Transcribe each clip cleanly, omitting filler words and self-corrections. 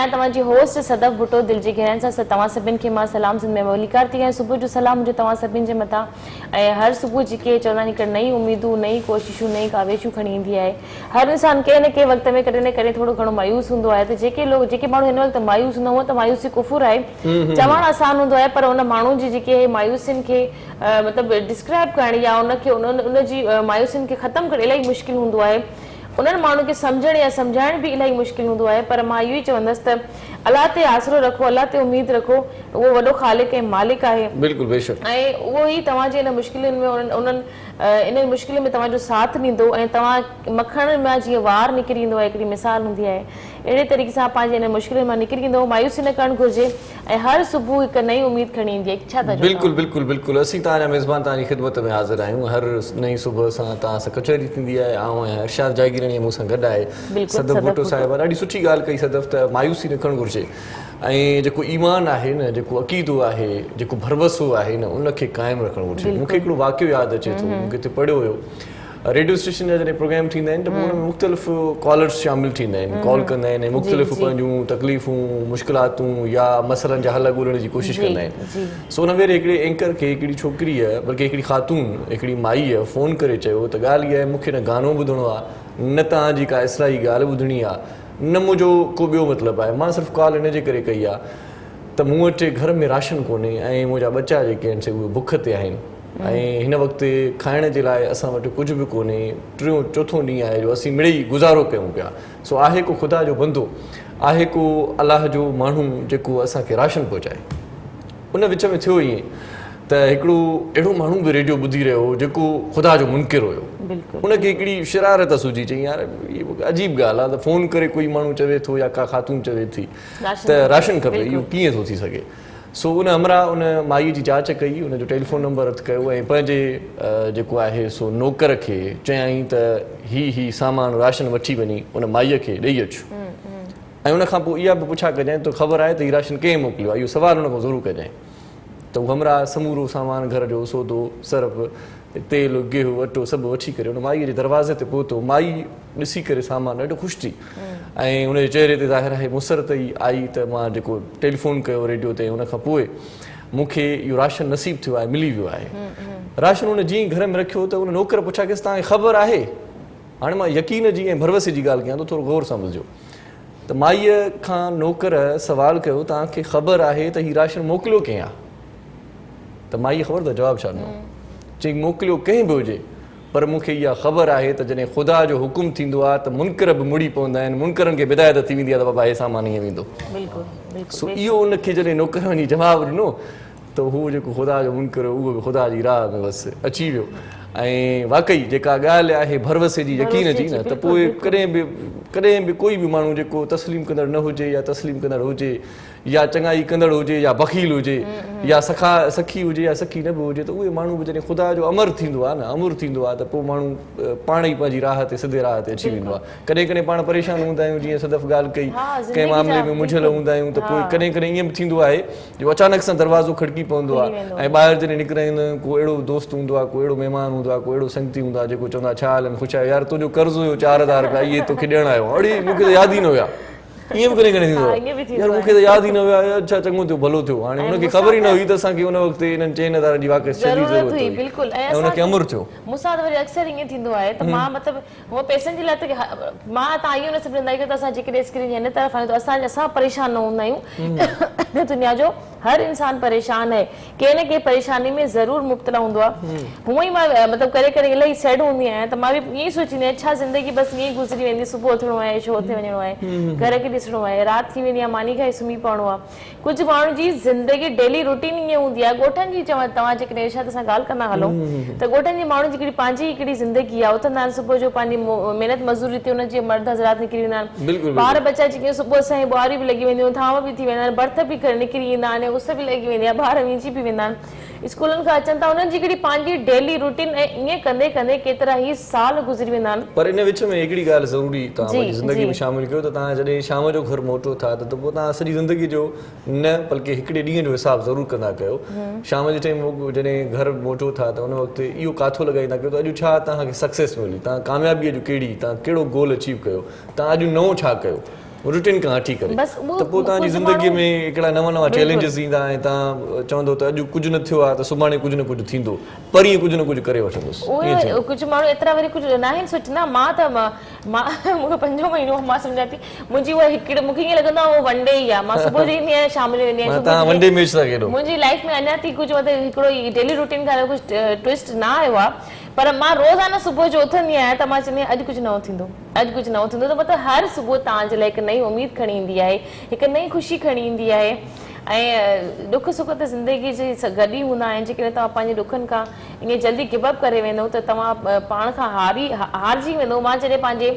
आहियां तव्हांजी होस्ट सदफ भुट्टो। दिल जी गहराइनि सां तव्हां सभिनि खे मां सलाम में मुबारक थी आहियां। सुबुह जो सलाम मुंहिंजो तव्हां सभिनि जे मथां। ऐं हर सुबुह जेके चवंदा आहिनि हिकु नई उमेदूं, नई कोशिशूं, नई कावेशूं खणी ईंदी आहे। हर इंसान कंहिं न कंहिं वक़्त में कॾहिं न कॾहिं थोरो घणो मायूस हूंदो आहे। त जेके माण्हू हिन वक़्तु मायूस हूंदा हुआ त मायूसी कुफुर आहे, चवणु आसान हूंदो आहे, पर उन माण्हू जी जेके मायूसियुनि खे मतिलबु डिस्क्राइब करणी या उनखे उनजी मायूसियुनि खे ख़तमु करणु इलाही मुश्किल हूंदो आहे। उन्हनि माण्हू खे सम्झणु या सम्झाइण बि इलाही मुश्किल हूंदो आहे। पर मां इहो ई चवंदसि त अलाह ते आसरो रखो, अलाह ते उमेद रखो, उहो वॾो ख़ालिक ऐं मालिक आहे। बिल्कुलु बेशक। ऐं उहो ई तव्हांजे इन मुश्किलुनि में इन मुश्किल में तव्हांजो साथ ॾींदो ऐं तव्हां मखण मां जीअं वार निकिरी ईंदो आहे, हिकिड़ी मिसाल हूंदी आहे, अहिड़े तरीक़े सां पंहिंजे इन मुश्किलुनि मां निकिरी ईंदो, मायूसी न करणु घुरिजे ऐं हर सुबुह हिकु नई उमेद खणी ईंदी आहे। छा था चओ? बिल्कुलु बिल्कुलु बिल्कुलु। असीं तव्हांजा मेज़बान तव्हांजी ख़िदमत में हाज़िर आहियूं। हर नई सुबुह सां तव्हां सां कचहरी थींदी आहे। ऐं इरशाद जागीरणी मूं सां गॾु आहे सदफ भुट्टो साहिबा। ॾाढी सुठी ॻाल्हि कई सदफ, त मायूसी न करणु घुरिजे ऐं जेको ईमान आहे न, जेको अक़ीदो आहे, जेको भरवसो आहे न, उनखे क़ाइमु रखणु घुरिजे। मूंखे हिकिड़ो वाक़ियो यादि अचे थो, मूंखे हिते पढ़ियो हुयो। रेडियो स्टेशन जा जॾहिं प्रोग्राम थींदा आहिनि त पोइ हुन में मुख़्तलिफ़ कॉलर्स शामिलु थींदा आहिनि, कॉल कंदा आहिनि ऐं मुख़्तलिफ़ पंहिंजूं तकलीफ़ूं, मुश्किलातूं या मसइलनि जा हल ॻोल्हण जी कोशिशि कंदा आहिनि। सो हुन भेरे हिकिड़े एंकर खे हिकिड़ी छोकिरी आहे, बल्कि हिकिड़ी ख़ातून, हिकिड़ी माई आहे, फ़ोन करे चयो त ॻाल्हि इहा आहे, मूंखे न गानो ॿुधणो आहे, न तव्हांजी का इस्लाही ॻाल्हि ॿुधणी आहे, न मुंहिंजो को ॿियो मतिलबु आहे। मां सिर्फ़ु कॉल हिन जे करे कई आहे त मूं वटि घर में राशन कोन्हे ऐं मुंहिंजा बच्चा जेके आहिनि से उहे बुख ते आहिनि ऐं हिन वक़्तु खाइण जे लाइ असां वटि कुझु बि कोन्हे। टियों चोथों ॾींहुं आहे जो असीं मिड़ेई गुज़ारो कयूं पिया। सो आहे को ख़ुदा जो बंदो, आहे को अलाह जो माण्हू जेको असांखे राशन पहुचाए। उन विच में थियो ईअं त हिकिड़ो अहिड़ो माण्हू बि रेडियो ॿुधी रहियो हो जेको ख़ुदा जो मुनकिर हुयो। उनखे हिकिड़ी शरारत सूझी, चई यार इहा अजीब ॻाल्हि आहे त फ़ोन करे कोई माण्हू चवे थो या का ख़ातून चवे थी त राशन खपे, इहो कीअं थो थी सघे। सो उन हमरा उन माईअ जी जांच कई, उनजो टेलीफोन नंबर हथु कयो ऐं पंहिंजे जेको आहे सो नौकर खे चयाईं त ही सामान राशन वठी वञी उन माईअ खे ॾेई अचु। ऐं उनखां पोइ इहा बि पुछा कजांइ तो ख़बर आहे त हीउ राशन कंहिं मोकिलियो आहे, इहो सुवालु उन खां ज़रूरु कजांइ। त उहो हमरा समूरो सामान घर जो सौदो, सर्फ, तेल, गेहूं, अटो सभु वठी करे उन माईअ जे दरवाज़े ते पहुतो। माई ॾिसी करे सामान ॾाढो ख़ुशि थी ऐं उनजे चहिरे ते ज़ाहिर आहे मुसरत ई आई त मां जेको टेलीफोन कयो रेडियो ते, उनखां पोइ मूंखे इहो राशन नसीबु थियो आहे, मिली वियो आहे। राशन उन जीअं घर में रखियो त उन नौकर पुछा कयसि तव्हांखे ख़बर आहे? हाणे मां यकीन जी ऐं भरवसे जी ॻाल्हि कयां थो, थोरो गौर सां ॿुधिजो। त माईअ खां नौकर सवालु कयो तव्हांखे ख़बर आहे त हीउ राशन मोकिलियो कंहिं आहे? त माईअ ख़बर अथव जवाबु छा ॾिनो? चई मोकिलियो कंहिं बि हुजे, पर मूंखे इहा ख़बर आहे त जॾहिं ख़ुदा जो हुकुम थींदो आहे त मुनकर बि मुड़ी पवंदा आहिनि, मुनकरनि खे बिदायत थी वेंदी आहे त बाबा हे सामान ईअं वेंदो। सो इहो उनखे जॾहिं नौकर वञी जवाबु ॾिनो त हू जेको ख़ुदा जो मुनकर उहो बि ख़ुदा जी राह में बसि अची वियो। ऐं वाक़ई जेका ॻाल्हि आहे भरवसे जी, यकीन जी न, त पोइ कॾहिं बि कोई बि माण्हू जेको तस्लीम कंदड़ न हुजे या तस्लीम कंदड़ हुजे या चङाई कंदड़ हुजे या बख़ील हुजे या सखी हुजे या सखी न बि हुजे, त उहे माण्हू बि जॾहिं ख़ुदा जो अमर थींदो आहे न, अमुर थींदो आहे, त पोइ माण्हू पाण ई पंहिंजी राह ते, सिधे राह ते अची वेंदो आहे। कॾहिं कॾहिं पाण परेशान हूंदा आहियूं, जीअं सदफ ॻाल्हि कई, कंहिं मामले में मुंझल हूंदा आहियूं त पोइ कॾहिं कॾहिं ईअं बि थींदो आहे जो अचानक सां दरवाज़ो खड़की पवंदो आहे ऐं ॿाहिरि जॾहिं निकिरंदा आहियूं को अहिड़ो दोस्त हूंदो आहे, को अहिड़ो महिमान हूंदो आहे, को अहिड़ो संगती हूंदो आहे जेको चवंदो आहे छा हाल आहिनि, ख़ुशि आहे यार, तुंहिंजो कर्ज़ु हुयो 4000 रुपया, इहे तोखे ॾियणु आयो, अड़े मूंखे त यादि ई न हुया। ईअं बि कॾहिं कॾहिं थींदो आहे यार मूंखे त यादि ई न हुया, अच्छा चङो थियो, भलो थियो। हाणे हुनखे ख़बर ई न हुई त असांखे हुन वक़्तु इन्हनि 4000 जी वाक़ई ज़रूरत हुई, बिल्कुलु, ऐं हुनखे अमुर थियो। मूंसां त वरी अक्सर ईअं थींदो आहे त मां मतिलबु उहो पैसनि जे लाइ त मां तव्हां इहो न सम्झंदा आहियूं त असां जेकॾहिं स्क्रीन हिन तरफ़ आहियूं त असां परेशान न हूंदा आहियूं। दुनिया जो हर इंसान परेशान आहे, कंहिं न कंहिं परेशानी में ज़रूरु मुब्तला हूंदो आहे। हूअं ई मां मतिलबु करे करे इलाही सैड हूंदी आहियां त मां बि ईअं ई सोचींदी आहियां छा ज़िंदगी बसि ईअं ई गुज़री वेंदी, सुबुह उथिणो आहे, शो ते वञिणो आहे, घर खे ॾिसणो आहे, राति थी वेंदी आहे, मानी खाई सुम्ही पवणो आहे। कुझु माण्हुनि जी ज़िंदगी डेली रूटीन ईअं हूंदी आहे। ॻोठनि जी चवां तव्हां जेकॾहिं इरशाद सां ॻाल्हि कंदा हलो त ॻोठनि जी माण्हुनि जी हिकिड़ी पंहिंजी हिकिड़ी ज़िंदगी आहे। उथंदा आहिनि सुबुह जो, पंहिंजी महिनत मज़ूरी ते हुनजे मर्द हज़रात निकिरी वेंदा आहिनि, ॿार बच्चा जेके सुबुह सां ॿुहारी बि लॻी वेंदियूं, थांव बि थी वेंदा आहिनि, बर्थ बि निकिरी ईंदा आहिनि, उस बि लॻी वेंदी आहे, ॿार विझी बि वेंदा आहिनि, स्कूलनि खां अचनि था, उन्हनि जी हिकिड़ी पंहिंजी डेली रूटीन ऐं ईअं कंदे कंदे केतिरा ई साल गुज़री वेंदा आहिनि। पर इन विच में हिकिड़ी ॻाल्हि ज़रूरी तव्हां पंहिंजी ज़िंदगी में शामिलु कयो त तव्हां जॾहिं शाम जो घर मोटो था त पोइ तव्हां सॼी ज़िंदगी जो न बल्कि हिकिड़े ॾींहं जो हिसाबु ज़रूरु कंदा कयो। शाम जे टाइम जॾहिं घर मोटो था त उन वक़्तु इहो काथो लॻाईंदा कयो त अॼु छा तव्हांखे सक्सेस मिली, तव्हां कामयाबीअ जो कहिड़ी, तव्हां कहिड़ो गोल अचीव कयो, तव्हां अॼु नओं छा कयो। रूटीन खां हटी करे बस उहो त पोइ तव्हांजी कुझु ज़िंदगीअ माण्हू- में हिकिड़ा नवां नवां चैलेंजिस ईंदा ऐं तव्हां चवंदो त अॼु कुझु न थियो आहे त सुभाणे कुझु न कुझु थींदो, परीहं कुझु न कुझु करे वठंदुसि। उहे कुझु माण्हू एतिरा वरी कुझु न आहिनि सोचंदा। मां त मूंखे 5 महीनो मां सम्झां थी मुंहिंजी उहा हिकिड़े मूंखे ईअं लॻंदो आहे उहो वन डे ई आहे। मां सुबुह जो ईंदी आहियां शाम जो वेंदी आहियां। तव्हां वन डे मैच था खेॾो। मुंहिंजी लाइफ में अञा ताईं कुझु मतिलबु हिकिड़ो डेली रूटीन खां कुझु ट्विस्ट न आयो आहे, पर मां रोज़ाना सुबुह जो उथंदी आहियां त मां चवंदी आहियां अॼु कुझु नओं थींदो, अॼु कुझु नओं थींदो। त मतिलबु हर सुबुह तव्हांजे लाइ हिकु नई उमेद खणी ईंदी आहे, हिकु नई ख़ुशी खणी ईंदी आहे। ऐं दुख सुख त ज़िंदगी जे गॾु ई हूंदा आहिनि। जेकॾहिं तव्हां पंहिंजे दुखनि खां ईअं जल्दी गिव अप करे वेंदो त तव्हां पाण खां हारजी वेंदो। मां जॾहिं पंहिंजे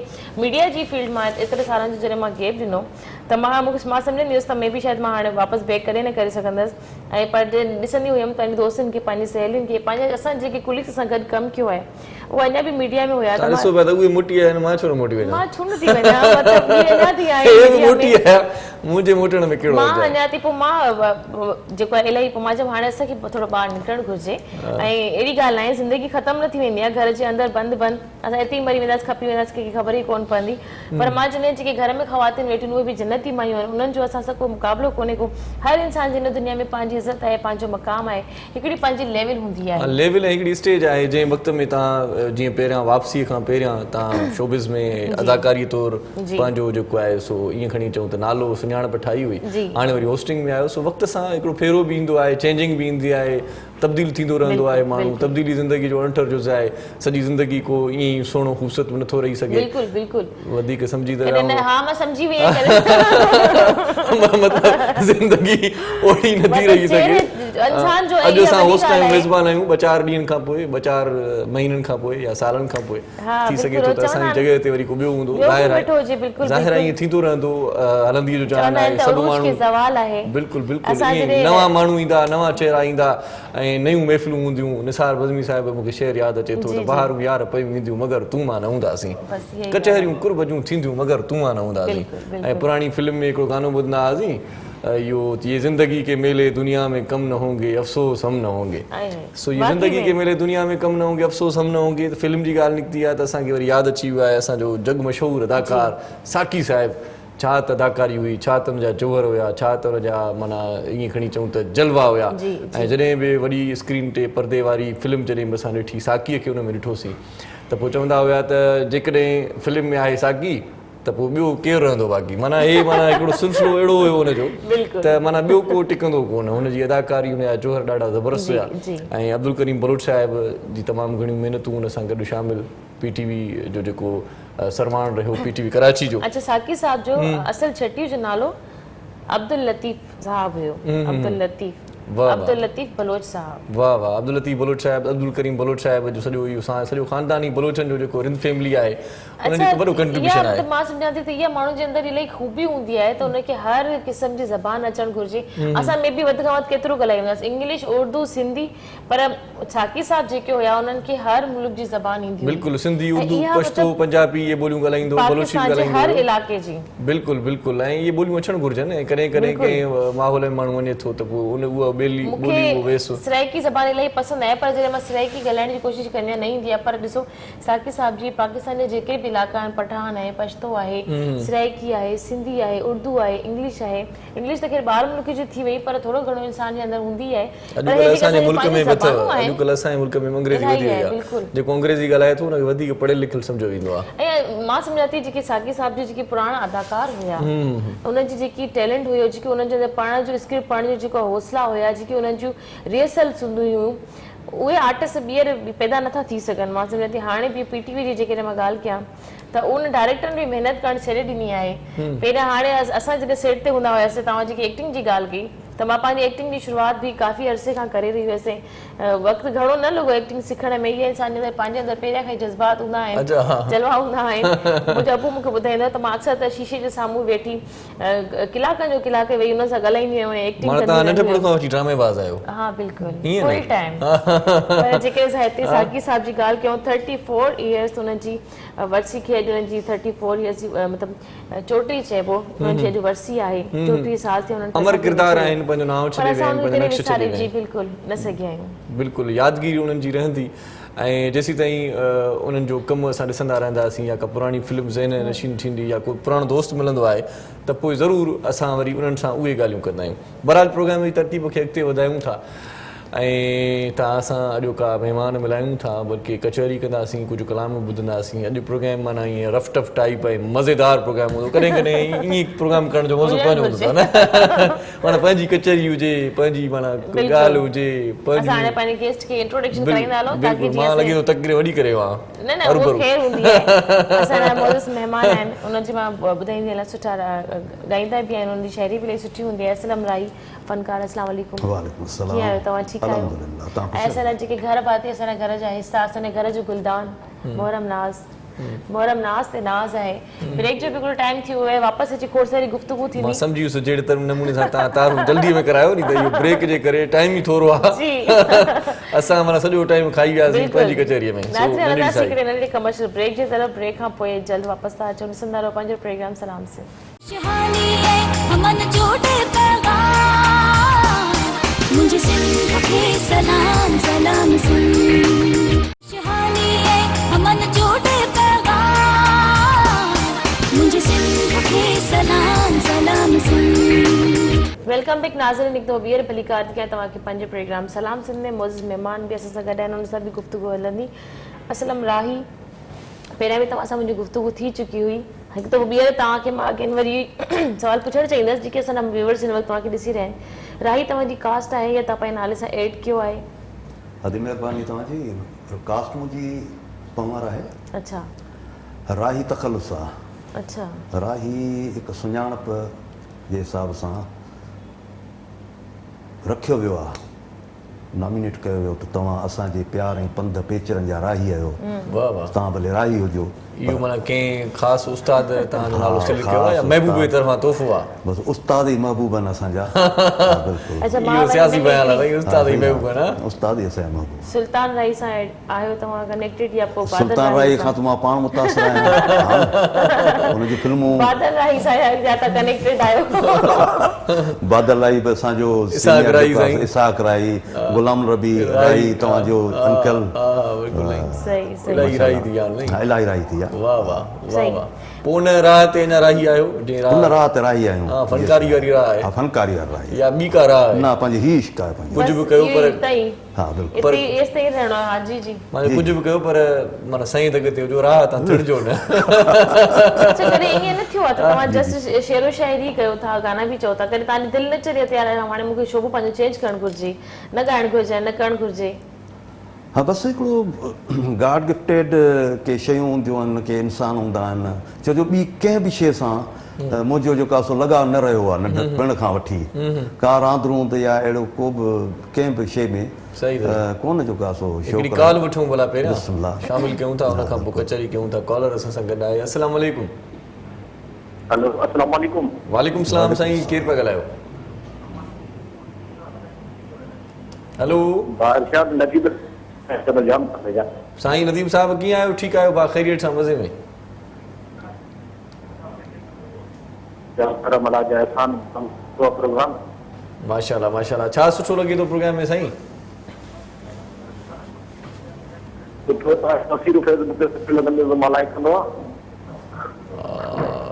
मीडिया जी फील्ड मां एतिरे सालनि जो जॾहिं मां गैप ॾिनो त मां सम्झंदी हुयसि त मे बि शायदि मां हाणे वापसि बैक करे न करे सघंदसि। ऐं पर ॾिसंदी हुयमि पंहिंजे दोस्तनि खे, पंहिंजी सहेलियुनि खे, पंहिंजे असां जेके कुलीग्स सां गॾु कमु कयो आहे उहे अञा बि मीडिया में हुया। मां छो न थी वञा, मतिलबु अञा थी मुंहिंजे मोटण में कहिड़ो मां अञा थी पोइ मां जेको आहे इलाही पोइ मां चयो हाणे असांखे थोरो ॿाहिरि निकिरणु घुरिजे। ऐं अहिड़ी ॻाल्हि न आहे, ज़िंदगी ख़तमु न थी वेंदी आहे घर जे अंदरि बंदि असां हिते ई मरी वेंदासीं, खपी वेंदासीं, कंहिंखे ख़बर ई कोन पवंदी। पर मां चवंदी आहियां जेके घर में ख़वातीन वेठियूं उहे बि जन्नती मायूं आहिनि, उन्हनि जो असां सां को मुक़ाबिलो कोन्हे को। हर इंसान जी हिन दुनिया में पंहिंजी इज़त आहे, पंहिंजो मक़ाम आहे, हिकिड़ी पंहिंजी लेवल हूंदी आहे। लेवल ऐं हिकिड़ी स्टेज आहे जंहिं वक़्त में तव्हां जीअं पहिरियां वापसीअ खां पहिरियां तव्हां शोबिज़ में अदाकारी तौरु पंहिंजो जेको आहे सो ईअं खणी चऊं त नालो सुञाणप ठाही हुई, हाणे वरी होस्टिंग में आयो। सो वक़्त सां हिकिड़ो फेरो बि ईंदो आहे, चेंजिंग बि ईंदी आहे, तब्दील थींदो रहंदो आहे माण्हू। तब्दीली ज़िंदगी जो अणठर जुज़ आहे, सॼी ज़िंदगी को ईअं ई सुहिणो ख़ूबसूरत नथो रही सघे। वधीक सम्झी त मतिलबु ज़िंदगी ओड़ी नथी रही सघे। अॼु असां होस्ट आहियूं, मेज़बान आहियूं, 2-4 ॾींहंनि खां पोइ, 2-4 महीननि खां पोइ या सालनि खां पोइ थी सघे थो त असांजी जॻह ते वरी को ॿियो हूंदो। ज़ाहिर आहे ईअं थींदो रहंदो, हलंदीअ जो जान आहे। सभु माण्हू बिल्कुलु बिल्कुलु ईअं नवां माण्हू ईंदा, नवां चेहरा ईंदा ऐं नयूं महफ़िलूं हूंदियूं। निसार बज़मी साहिब मूंखे शेर यादि अचे थो त ॿाहिरूं यार पयूं ईंदियूं मगर तूं मां न हूंदासीं, कचहरियूं कुर्बजूं थींदियूं मगर तूं मां न हूंदासीं। ऐं पुराणी फिल्म में हिकिड़ो गानो ॿुधंदा हुआसीं, ये जिंदगी के मेले दुनिया में कम न होंगे, अफ़सोस हम न होंगे। सो ये जिंदगी के मेले दुनिया में कम न होंगे, अफ़सोस हम न होंगे। त फिल्म जी ॻाल्हि निकिती आहे त असांखे वरी यादि अची वियो आहे असांजो जग मशहूरु अदाकार साकी साहिब। छा त अदाकारी हुई, छा त हुनजा जोहर हुया, छा त हुनजा माना ईअं खणी चऊं त जलवा हुया। ऐं जॾहिं बि वॾी स्क्रीन ते परदे वारी फिल्म जॾहिं बि असां ॾिठी साकीअ खे हुन में ॾिठोसीं त पोइ चवंदा हुया त जेकॾहिं फिल्म में आहे साकी त पोइ ॿियो केरु रहंदो बाक़ी। माना हिकिड़ो सिलसिलो अहिड़ो हुयो हुनजो त माना ॿियो को टिकंदो कोन। हुनजी अदाकारी, हुनजा जोहर ॾाढा ज़बरदस्त हुया। ऐं अब्दुल करीम बलोच साहिब जी तमामु घणियूं महिनतूं हुन सां गॾु शामिल। PTV जो जेको सरमाण रहियो, PTV कराची जो। अच्छा, साकी साहब जो असल छठी जो नालो अब्दुल लतीफ़ साहब हुयो। अब्दुल लतीफ़ बलोच साहब। वाह वाह, अब्दुल लतीफ़ बलोच साहब, अब्दुल करीम बलोच साहब जो सॼो ख़ानदानी बलोचनि जो जेको रिंद फैमिली आहे उन्हनि जो वॾो कंट्रीब्यूशन आहे। मां सम्झां थी त इहा माण्हू जे अंदरि इलाही खूबी हूंदी आहे त उनखे हर क़िस्म जी ज़बान अचणु घुरिजे। असां में बि वधि खां वधि केतिरो ॻाल्हाईंदासीं, इंग्लिश, उर्दू, सिंधी, पर साकी साहब जेके हुया उन्हनि खे हर मुल्क जी ज़बान ईंदी। बिल्कुलु, सिंधी, उर्दू, पश्तो, पंजाबी इहे ॿोलियूं ॻाल्हाईंदो, बलोची ॻाल्हाईंदो, हर इलाइक़े जी। बिल्कुलु बिल्कुलु। ऐं इहे ॿोलियूं अचणु घुरिजनि। ऐं कॾहिं कॾहिं कंहिं माहौल में माण्हू वञे थो त पोइ उहा ॿोली सराइकी ज़बान इलाही पसंदि आहे, पर जॾहिं मां सराइकी ॻाल्हाइण जी कोशिशि कंदी आहियां न ईंदी आहे। पर ॾिसो साकी साहिब जी पाकिस्तान जे जेके बि इलाइक़ा आहिनि, पठान आहे, पश्तो आहे, सराइकी आहे, सिंधी आहे, उर्दू आहे, इंग्लिश आहे। इंग्लिश त ख़ैर ॿाहिरि मुल्क जी थी वई, पर थोरो घणो इंसान जे अंदरि हूंदी आहे। अॼुकल्ह असांजे मुल्क में बि अथव, अॼुकल्ह असांजे मुल्क में अंग्रेज़ी वधी वई आहे। जेको अंग्रेज़ी ॻाल्हाए थो उनखे वधीक पढ़ियल लिखियल सम्झो ईंदो आहे। ऐं मां सम्झां थी जेके साकी साहिब जी जेके पुराणा अदाकार हुया, उन्हनि जी जेकी टैलेंट हुयो, जेके उन्हनि जो पढ़ण जो स्क्रिप्ट पढ़ण जो जेको हौसला हुया, जेके उन्हनि जूं रिहर्सल्स हूंदियूं हुयूं, उहे आर्टिस्ट ॿीहर पैदा नथा थी सघनि। मां सम्झां थी हाणे बि PTV जी जेकॾहिं मां ॻाल्हि कयां त उन डायरेक्टरनि बि महिनत करणु छॾे ॾिनी आहे। पहिरियां हाणे असां जॾहिं सेट ते हूंदा हुआसीं, तव्हां जेकी एक्टिंग जी ॻाल्हि कई त मां पंहिंजी एक्टिंग जी शुरूआति बि काफ़ी अरसे खां करे रही हुअसि। वक़्तु घणो न लॻो एक्टिंग सिखण में। इहे इंसान जे अंदरि पंहिंजे अंदरि पहिरियां खां ई जज़्बात हूंदा आहिनि, जलवा हूंदा आहिनि। मुंहिंजो अबू मूंखे ॿुधाईंदो त मां अक्सर त शीशे जे साम्हूं वेठी कलाकनि जो कलाक वेही हुन सां ॻाल्हाईंदी हुयमि, एक्टिंग कंदी। हा बिल्कुलु, फुल टाइम। पर जेके असां हिते साकी साहिब जी ॻाल्हि कयूं, 34 इयर्स हुननि जी वर्सी खे अॼु हुननि जी 34 इयर्स जी मतिलबु चोटी चइबो, हुननि जी अॼु वर्सी आहे। 34 साल थिया हुननि। अमर किरदार आहिनि पंहिंजो नाम छॾे पर विया असां आहिनि, उन्हनि पंहिंजो खे नक्श छॾे विसारे विया जी आहिनि। बिल्कुलु न सघिया आहियूं। बिल्कुलु यादगिरी उन्हनि जी रहंदी ऐं जेसीं ताईं उन्हनि जो कमु असां ॾिसंदा रहंदासीं या का पुराणी फिल्म ज़हन नशीन थींदी या कोई पुराणो दोस्त मिलंदो आहे त पोइ ज़रूरु असां वरी उन्हनि सां उहे ॻाल्हियूं कंदा आहियूं। बहरहाल प्रोग्राम जी तरतीब खे अॻिते वधायूं था ऐं तव्हां सां अॼु का महिमान मिलायूं था, बल्कि कचहरी कंदासीं, कुझु कलाम ॿुधंदासीं। अॼु प्रोग्राम माना ईअं रफ टफ टाइप ऐं मज़ेदार प्रोग्राम हूंदो, कॾहिं कॾहिं ईअं प्रोग्राम करण जो मज़ो पंहिंजो हूंदो आहे न, माना पंहिंजी कचहरी हुजे, पंहिंजी माना ॻाल्हि हुजे, असां हाणे पंहिंजे गेस्ट खे इंट्रोडक्शन कराईंदा हलो ताकि बिल्कुलु मां लॻे थो तकरीर वॾी करे वहां न न उहो ख़ैर हूंदी आहे। असांजा मौजूद महिमान आहिनि, उन्हनि जी मां ॿुधाईंदी हलां, सुठा ॻाईंदा बि आहिनि, उन्हनि जी शाइरी बि इलाही सुठी हूंदी आहे। असलम राही फनकार, अस्सलाम वालेकुम। वालेकुम सलाम। कीअं आहियो तव्हां? ठीकु आहियो? अल्हम्दुलिल्लाह। तव्हां ऐं असांजा जेके घर भाती, असांजे घर जा हिस्सा, असांजे घर जो गुलदान मोहरम नाज़ ते नाज़ आहे। ब्रेक जो बि हिकिड़ो टाइम थी वियो आहे, वापसि अची खोड़ सारी गुफ़्तगू थींदी। मां सम्झी वियुसि जहिड़े नमूने सां तव्हां तारूं जल्दी में करायो नी, त इहो ब्रेक जे करे टाइम ई थोरो आहे। जी असां माना सॼो टाइम खाई वियासीं पंहिंजी कचहरीअ में। नाज़रीन, हलंदासीं हिकिड़े नंढे कमर्शियल ब्रेक जे तरफ़। ब्रेक खां पोइ जल्द वापसि था अचूं। ॾिसंदा रहो पंहिंजो प्रोग्राम सलाम से। मुझे सिंध के सलाम सलाम सुन, शहानी है अमन जोड़े पैगाम, मुझे सिंध के सलाम सलाम सुन। वेलकम बैक नाज़रीन, हिकु दफ़ो ॿीहर भली कार थी कयां तव्हांखे पंहिंजे प्रोग्राम सलाम सिंध में। मौजूद महिमान बि असां सां गॾु आहिनि, उन सां बि गुफ़्तगू हलंदी। असलम राही, पहिरियां बि तव्हां सां मुंहिंजी गुफ़्तगू थी चुकी हुई। हिकु दफ़ो ॿीहर तव्हांखे मां अगेन वरी सवाल पुछणु चाहींदसि, जेके असांजा व्यूअर्स हिन वक़्तु तव्हांखे ॾिसी रहिया आहिनि। राही तव्हांजी कास्ट आहे या तव्हां पंहिंजे नाले सां एड कयो आहे? अदी महिरबानी तव्हांजी। कास्ट मुंहिंजी पंवर आहे। अच्छा राही तख़ल्लुस आहे। अच्छा राही हिकु सुञाणप जे हिसाब सां रखियो वियो आहे, नॉमिनेट कयो वियो त तव्हां असांजे प्यार ऐं पंध पेचरनि जा राही आहियो, वाह वाह। तव्हां भले राही हुजो। इहो माना कंहिं ख़ासि उस्ताद तव्हांजो नालो सेलेक्ट कयो आहे या महबूब जी तरफ़ां तोहफ़ो आहे? बसि उस्ताद ई महबूब आहिनि असांजा। हा, बिल्कुलु अच्छा इहो सियासी बयान आहे भई, उस्ताद ई महबूब आहे न। उस्ताद ई असांजा महबूब। सुल्तान राही सां आहियो तव्हां कनेक्टेड या पोइ सुल्तान राही खां त मां पाण मुतासिर आहियां। हुनजी फिल्मूं बादल राही सां या त कनेक्टेड आहियो? बादल राही बि असांजो इसाक राही साईं। इसाक राही, गुलाम रबी राही तव्हांजो अंकल। सही सही इलाही राही थी आहे नहीं? हा, इलाही राही थी आहे। वाह वाह वाह वाह। पोइ उन राह ते अञा राही आहियो? उन राह ते राही आहियूं। हा, फनकारी वारी राह आहे हा, फनकारी वारी राही या ॿी का राह आहे? न, पंहिंजी ही इश्क आहे पंहिंजी। कुझु बि कयो पर हा, बिल्कुलु। इते ई रहणो आहे। हा जी जी। माने कुझु बि कयो पर माना साईं दग ते हुजो, राह तां थिड़जो न। अच्छा, कॾहिं ईअं न थियो आहे त तव्हां जस्ट शेरो शाइरी कयो था, गाना बि चओ था, कॾहिं तव्हांजी दिलि न चले यार हाणे मूंखे शोभो पंहिंजो चेंज करणु घुरिजे, न ॻाइणु घुरिजे, न करणु घुरिजे? हा, बसि हिकिड़ो गॉड गिफ्टेड के शयूं हूंदियूं आहिनि, के इंसान हूंदा आहिनि, छो जो ॿी कंहिं बि शइ सां मुंहिंजो जेको आहे सो लॻाव न रहियो आहे नंढपण खां वठी। का रांदि रूंद या अहिड़ो को बि कंहिं बि शइ में कोन जेको आहे सो हिकिड़ी कॉल वठूं भला पहिरियां, बिस्मिल्लाह। शामिल कयूं था, उन खां पोइ कचहरी कयूं था। कॉलर असां सां गॾु आहे। अस्सलाम वालेकुम। हेलो, अस्सलाम वालेकुम। वालेकुम सलाम साईं, केरु पिया ॻाल्हायो? हेलो बादशाह नजीब जाम साईं नदीम साहब, कीअं आहियो? ठीकु आहियो? बा ख़ैरियत सां, मज़े में? प्रोग्राम माशाल्लाह माशाल्लाह। छा सुठो लॻे थो प्रोग्राम में साईं?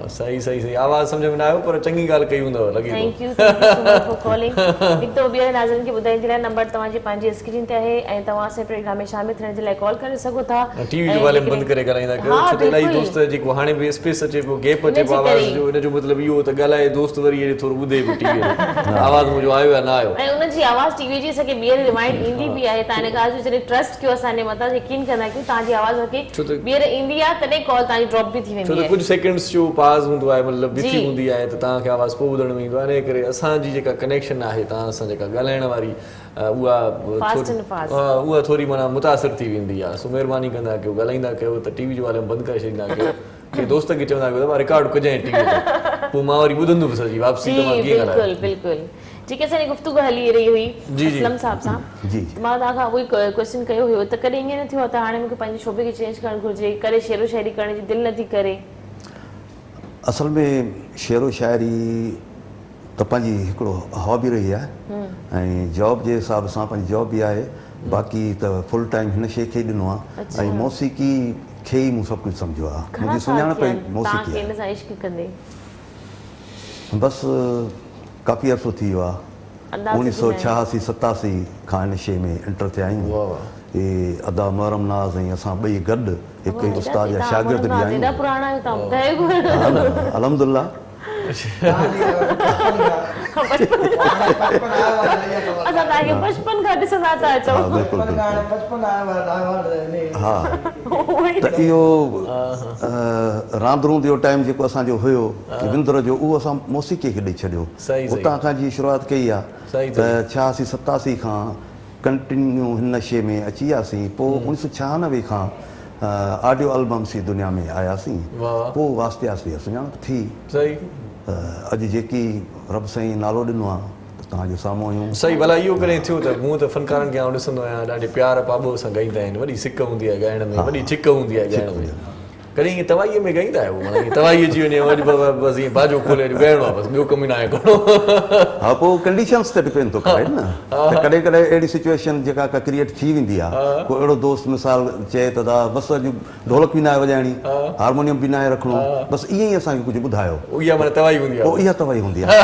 सही सही सही। आवाज़ सम्झ में न आयो पर चङी ॻाल्हि कई हूंदव लॻे थो। Thank you so much for calling. हिकु दफ़ो ॿीहर नाज़रीन खे ॿुधाइण जे लाइ नंबर तव्हांजी पंहिंजी स्क्रीन ते आहे ऐं तव्हां असांजे प्रोग्राम में शामिल थियण जे लाइ कॉल करे सघो था। टीवी जो वॉल्यूम बंदि करे ॻाल्हाईंदा कयो, छो त इलाही दोस्त जेको हाणे बि स्पेस अचे पियो, गैप अचे पियो आवाज़ जो, इन जो मतिलबु इहो त ॻाल्हाए दोस्त वरी हेॾे थोरो ॿुधे पियो टीवी आवाज़ मुंहिंजो आयो या न आयो। ऐं उनजी आवाज़ टीवी जी असांखे ॿीहर रिमाइंड ईंदी बि आहे। तव्हां हिन ॻाल्हि जो जॾहिं ट्रस्ट कयो असांजे मथां, यकीन कंदा कयो तव्हांजी आवाज़ खे ॿीहर ईंदी आहे, तॾहिं कॉल तव्हांजी ड्रॉप बि थी वेंदी छो त आहे। कुझु सेकेंड्स जो पास हूंदो आहे, मतिलबु बिथी हूंदी आहे, त तव्हांखे आवाज़ पोइ ॿुधण में ईंदो आहे। इन करे असांजी जेका कनेक्शन आहे तव्हां सां, जेका ॻाल्हाइण वारी उहा थोरी माना मुतासिर थी वेंदी आहे। सो महिरबानी कंदा कयो, ॻाल्हाईंदा कयो त टीवी जो वॉल्यूम बंदि करे छॾींदा कयो। के दोस्त खे चवंदा कयो त रिकॉर्ड कजांइ टीवी ते, पोइ मां वरी ॿुधंदुमि सॼी वापसी त मां कीअं ॻाल्हायां। बिल्कुलु बिल्कुलु। ठीक है, असांजी गुफ़्तगू हली रही हुई असलम साहब सां। मां तव्हांखां उहो ई क्वेश्चन कयो हुयो त कॾहिं ईअं न थियो आहे त हाणे मूंखे पंहिंजे शोबे खे चेंज करणु घुरिजे, करे शेरो शाइरी करण जी दिलि नथी करे? असल में शेरो शाइरी त पंहिंजी हिकिड़ो हॉबी रही आहे ऐं जॉब जे हिसाब सां पंहिंजी जॉब बि आहे बाक़ी त फुल टाइम हिन शइ खे ॾिनो आहे ऐं मौसीक़ी खे ई मूं सभु कुझु सम्झो आहे मुंहिंजी सुञाणप मौसीक़ी आहे बसि काफ़ी अर्सो थी वियो आहे 1986-87 खां हिन शइ में एंटर थिया आहियूं अदा महरम नाज़ ऐं असां ॿई गॾु हिकु उस्ताद जा शागिर्द बि आहियूं अलहमदुल्ला हा त इहो रांदरूं जो टाइम जेको असांजो हुयो विंदुर जो उहो असां मौसीक़ीअ खे ॾेई छॾियो उतां खां जी शुरूआति कई आहे त 86-87 खां कंटिन्यू हिन शइ में अची वियासीं पोइ 1996 खां ऑडियो एल्बम्स जी दुनिया में आयासीं पोइ वास्ते आस्ते सुञाणप थी अॼु जेकी रब साईं नालो ॾिनो आहे त तव्हांजे साम्हूं आहियूं सही भला इहो करे थियो त मूं त फनकारनि खे ॾिसंदो आहियां ॾाढे प्यार पाॿो सां ॻाईंदा आहिनि वॾी सिक हूंदी आहे ॻाइण में वॾी चिक हूंदी आहे ॻाइण में कॾहिं ईअं तवाईअ में ॻाईंदा आहियो माना ईअं तवाई अची वञे वॾी बसि ईअं बाजो खोले ॻाइणो आहे बसि ॿियो कमु ई न आहे करिणो हा पोइ कंडीशन्स ते डिपेंड थो करे न त कॾहिं कॾहिं अहिड़ी सिचुएशन जेका का क्रिएट थी वेंदी आहे कोई अहिड़ो दोस्त मिसाल चए त बसि अॼु ढोलक बि न आहे वॼाइणी हारमोनियम बि न आहे रखिणो बसि ईअं ई असांखे कुझु ॿुधायो इहा माना तवाई हूंदी आहे पोइ इहा तवाई हूंदी आहे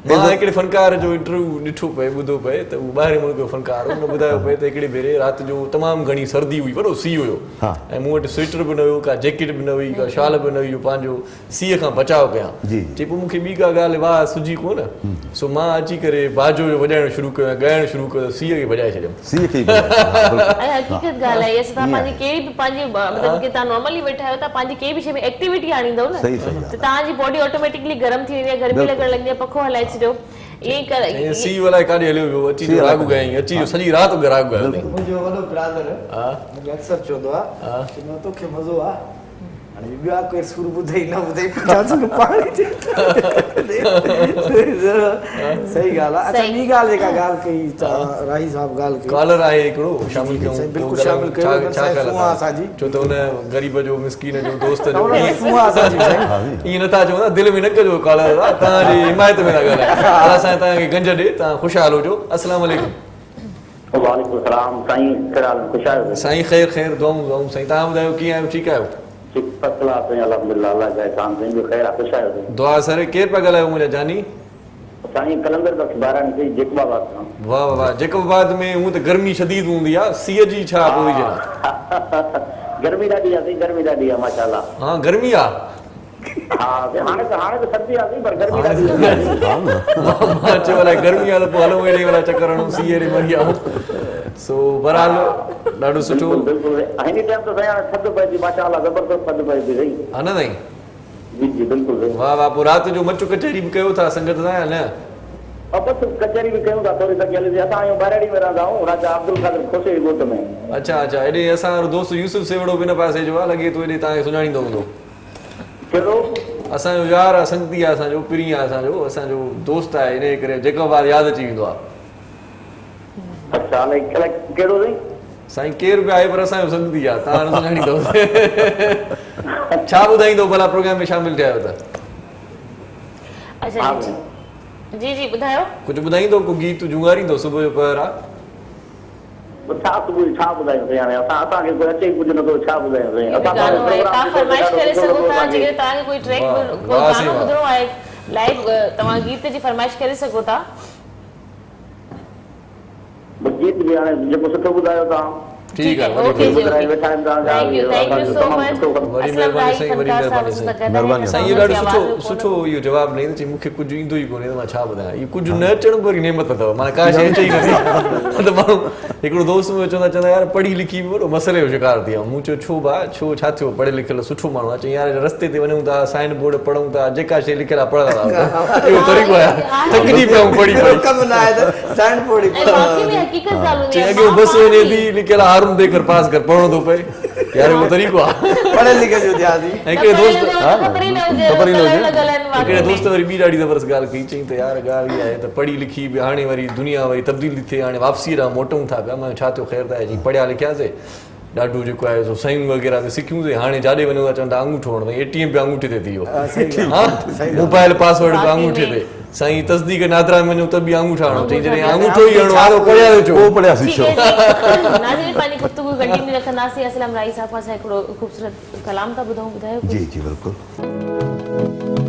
मां हिकिड़े फनकार जो इंटरव्यू ॾिठो पए ॿुधो पए त उहो ॿाहिरि मुल्क जो फनकार हुन ॿुधायो पए त हिकिड़े भेरे राति जो तमामु घणी सर्दी हुई वॾो सीउ हुयो ऐं मूं वटि स्वेटर बि न हुयो का जैकेट बि न हुई का शाल बि न हुई पंहिंजो सीअ खां बचाव कयां चई पोइ मूंखे ॿी का ॻाल्हि वाह सुझी कोन सो मां अची करे बाजो वॼाइणु शुरू कयो ऐं ॻाइणु शुरू कयो सीअ खे बजाए छॾियमि सीअ खे हक़ीक़त ॻाल्हि आहे असां पंहिंजी कहिड़ी बि पंहिंजी मतिलबु की तव्हां नॉर्मली वेठा आहियो त पंहिंजी कंहिं बि शइ में एक्टिविटी आणींदव न त तव्हांजी बॉडी ऑटोमेटिकली गरम थी वेंदी आहे गर्मी लॻण लॻंदी आहे पखो हलाए छॾियो सी वाला काॾे हलियो वियो अची जो राग ॻाईं अची जो सॼी राति उहो राग ॻायो मुंहिंजो वॾो ब्रादर मूंखे अक्सर चवंदो आहे तोखे मज़ो आहे हाणे ॿिया कोई सुर ॿुधई न ॿुधई पाणी सही ॻाल्हि आहे अच्छा ॿी ॻाल्हि जेका ॻाल्हि कई राही साहब ॻाल्हि कई कॉलर आहे हिकिड़ो शामिल कयूं बिल्कुलु शामिल कयो असांजी छो त हुन ग़रीब जो मिसकीन जो दोस्त जो ईअं नथा चओ न दिलि में न कजो कॉलर तव्हांजी हिमायत में था ॻाल्हायो असां तव्हांखे गंज ॾे तव्हां ख़ुशहाल हुजो अस्सलाम वालेकुम वालेकुम सलाम साईं ख़ैर ख़ुशहाल साईं ख़ैर ख़ैर दुआऊं साईं तव्हां ॿुधायो कीअं आहियो ठीकु आहियो दुआ सर केरु पिया ॻाल्हायो मुंहिंजा जानी वाह वाह जेकोबाद में हूअं त गर्मी शदीद हूंदी आहे सीअ जी छा गर्मी ॾाढी आहे गर्मी ॾाढी आहे माशाल्लाह हा गर्मी आहे हाणे त सर्दी आहे पर गर्मी ॾाढी आहे मां चयो अलाए गर्मी आहे त पोइ हलो हेॾे वारा चकर हणूं सीअ ॾे मरी आऊं सो बहरहाल ॾाढो सुठो बिल्कुलु हिन टाइम त साईं हाणे थधि पए थी माशाल्लाह ज़बरदस्त थधि पए थी सही हा न साईं जी जी बिल्कुलु वाह वाह पोइ राति जो मचु कचहरी बि कयो था संगत सां या न बसि कचहरी बि कयूं था थोरी सघी हली असां आहियूं ॿाहिरि में रहंदा आहियूं राजा अब्दुल कादिर खोसे ॻोठ में अच्छा अच्छा हेॾे असां दोस्त यूसुफ सेवड़ो बि हिन पासे जो आहे लॻे थो हेॾे तव्हांखे सुञाणींदो हूंदो कहिड़ो असांजो यार आहे संगती आहे असांजो पिरी आहे असांजो दोस्त आहे इन करे जेको ॿार यादि अची वेंदो आहे अच्छा कहिड़ो साईं केरु बि आहे पर असांजो संगती आहे तव्हां न सुञाणींदव छा ॿुधाईंदो भला प्रोग्राम में शामिल थिया आहियो त अच्छा जी जी ॿुधायो कुझु ॿुधाईंदो को गीत जुंगारींदो सुबुह जो पहर आहे छा सुबुह छा ॿुधायूं साईं हाणे असांखे कोई अचे ई कुझु नथो छा ॿुधायूं साईं तव्हां फरमाइश करे सघो था जेकर तव्हांखे कोई ट्रैक कोई गानो ॿुधणो आहे लाइव तव्हां गीत जी फरमाइश करे सघो था गीत बि हाणे जेको सुठो ॿुधायो तव्हां ठीक है ओके जी थैंक यू सो मच वरी महिरबानी साईं वरी महिरबानी साईं ये ॾाढो सुठो इहो जवाब ॾेई चई मूंखे कुझु ईंदो ई कोन्हे त मां छा ॿुधायां इहो कुझु न अचण वरी नेमत अथव माना का शइ अचे ई नथी त माण्हू हिकिड़ो दोस्त मुंहिंजो चवंदा यार पढ़ी लिखी बि वॾो मसइले जो शिकार थी वियो मूं चयो छो भाउ छो छा थियो पढ़ियल लिखियल सुठो माण्हू आहे चई यार रस्ते ते वञूं था साइन बोर्ड पढ़ूं था जेका शइ लिखियल आहे पढ़ंदा था इहो तरीक़ो आहे थकिजी पिया पढ़ी अॻे बस वञे थी लिखियल आहे हारून देकर पास कर पढ़णो थो पए यार उहो तरीक़ो आहे पढ़े लिखे जो ध्यान हिकिड़े दोस्त वरी ॿी ॾाढी ज़बरदस्त ॻाल्हि कई चई त यार ॻाल्हि इहा आहे त पढ़ी लिखी बि हाणे वरी दुनिया वरी तब्दीली थिए हाणे वापसी ॾांहुं मोटूं था पिया मां छा थियो ख़ैर त जी पढ़िया लिखियासीं ॾाढो जेको आहे सो सयूं वग़ैरह ते सिखियूंसीं हाणे जाॾे वञूं था चवनि था अंगूठो हणो भई ATM बि अंगूठे ते थी वियो हा मोबाइल पासवर्ड बि अंगूठे ते साईं तस्दीक नादरा में वञूं त बि अंगूठा हणो चई जॾहिं अंगूठो ई हणो आहे पढ़िया थो चओ पढ़िया ठीक शिशो है जी नाज़रीन पंहिंजी गुफ्तगू कंटिन्यू रखंदासीं असलम राई साहब सां हिकिड़ो ख़ूबसूरत कलाम था ॿुधूं ॿुधायो जी जी बिल्कुलु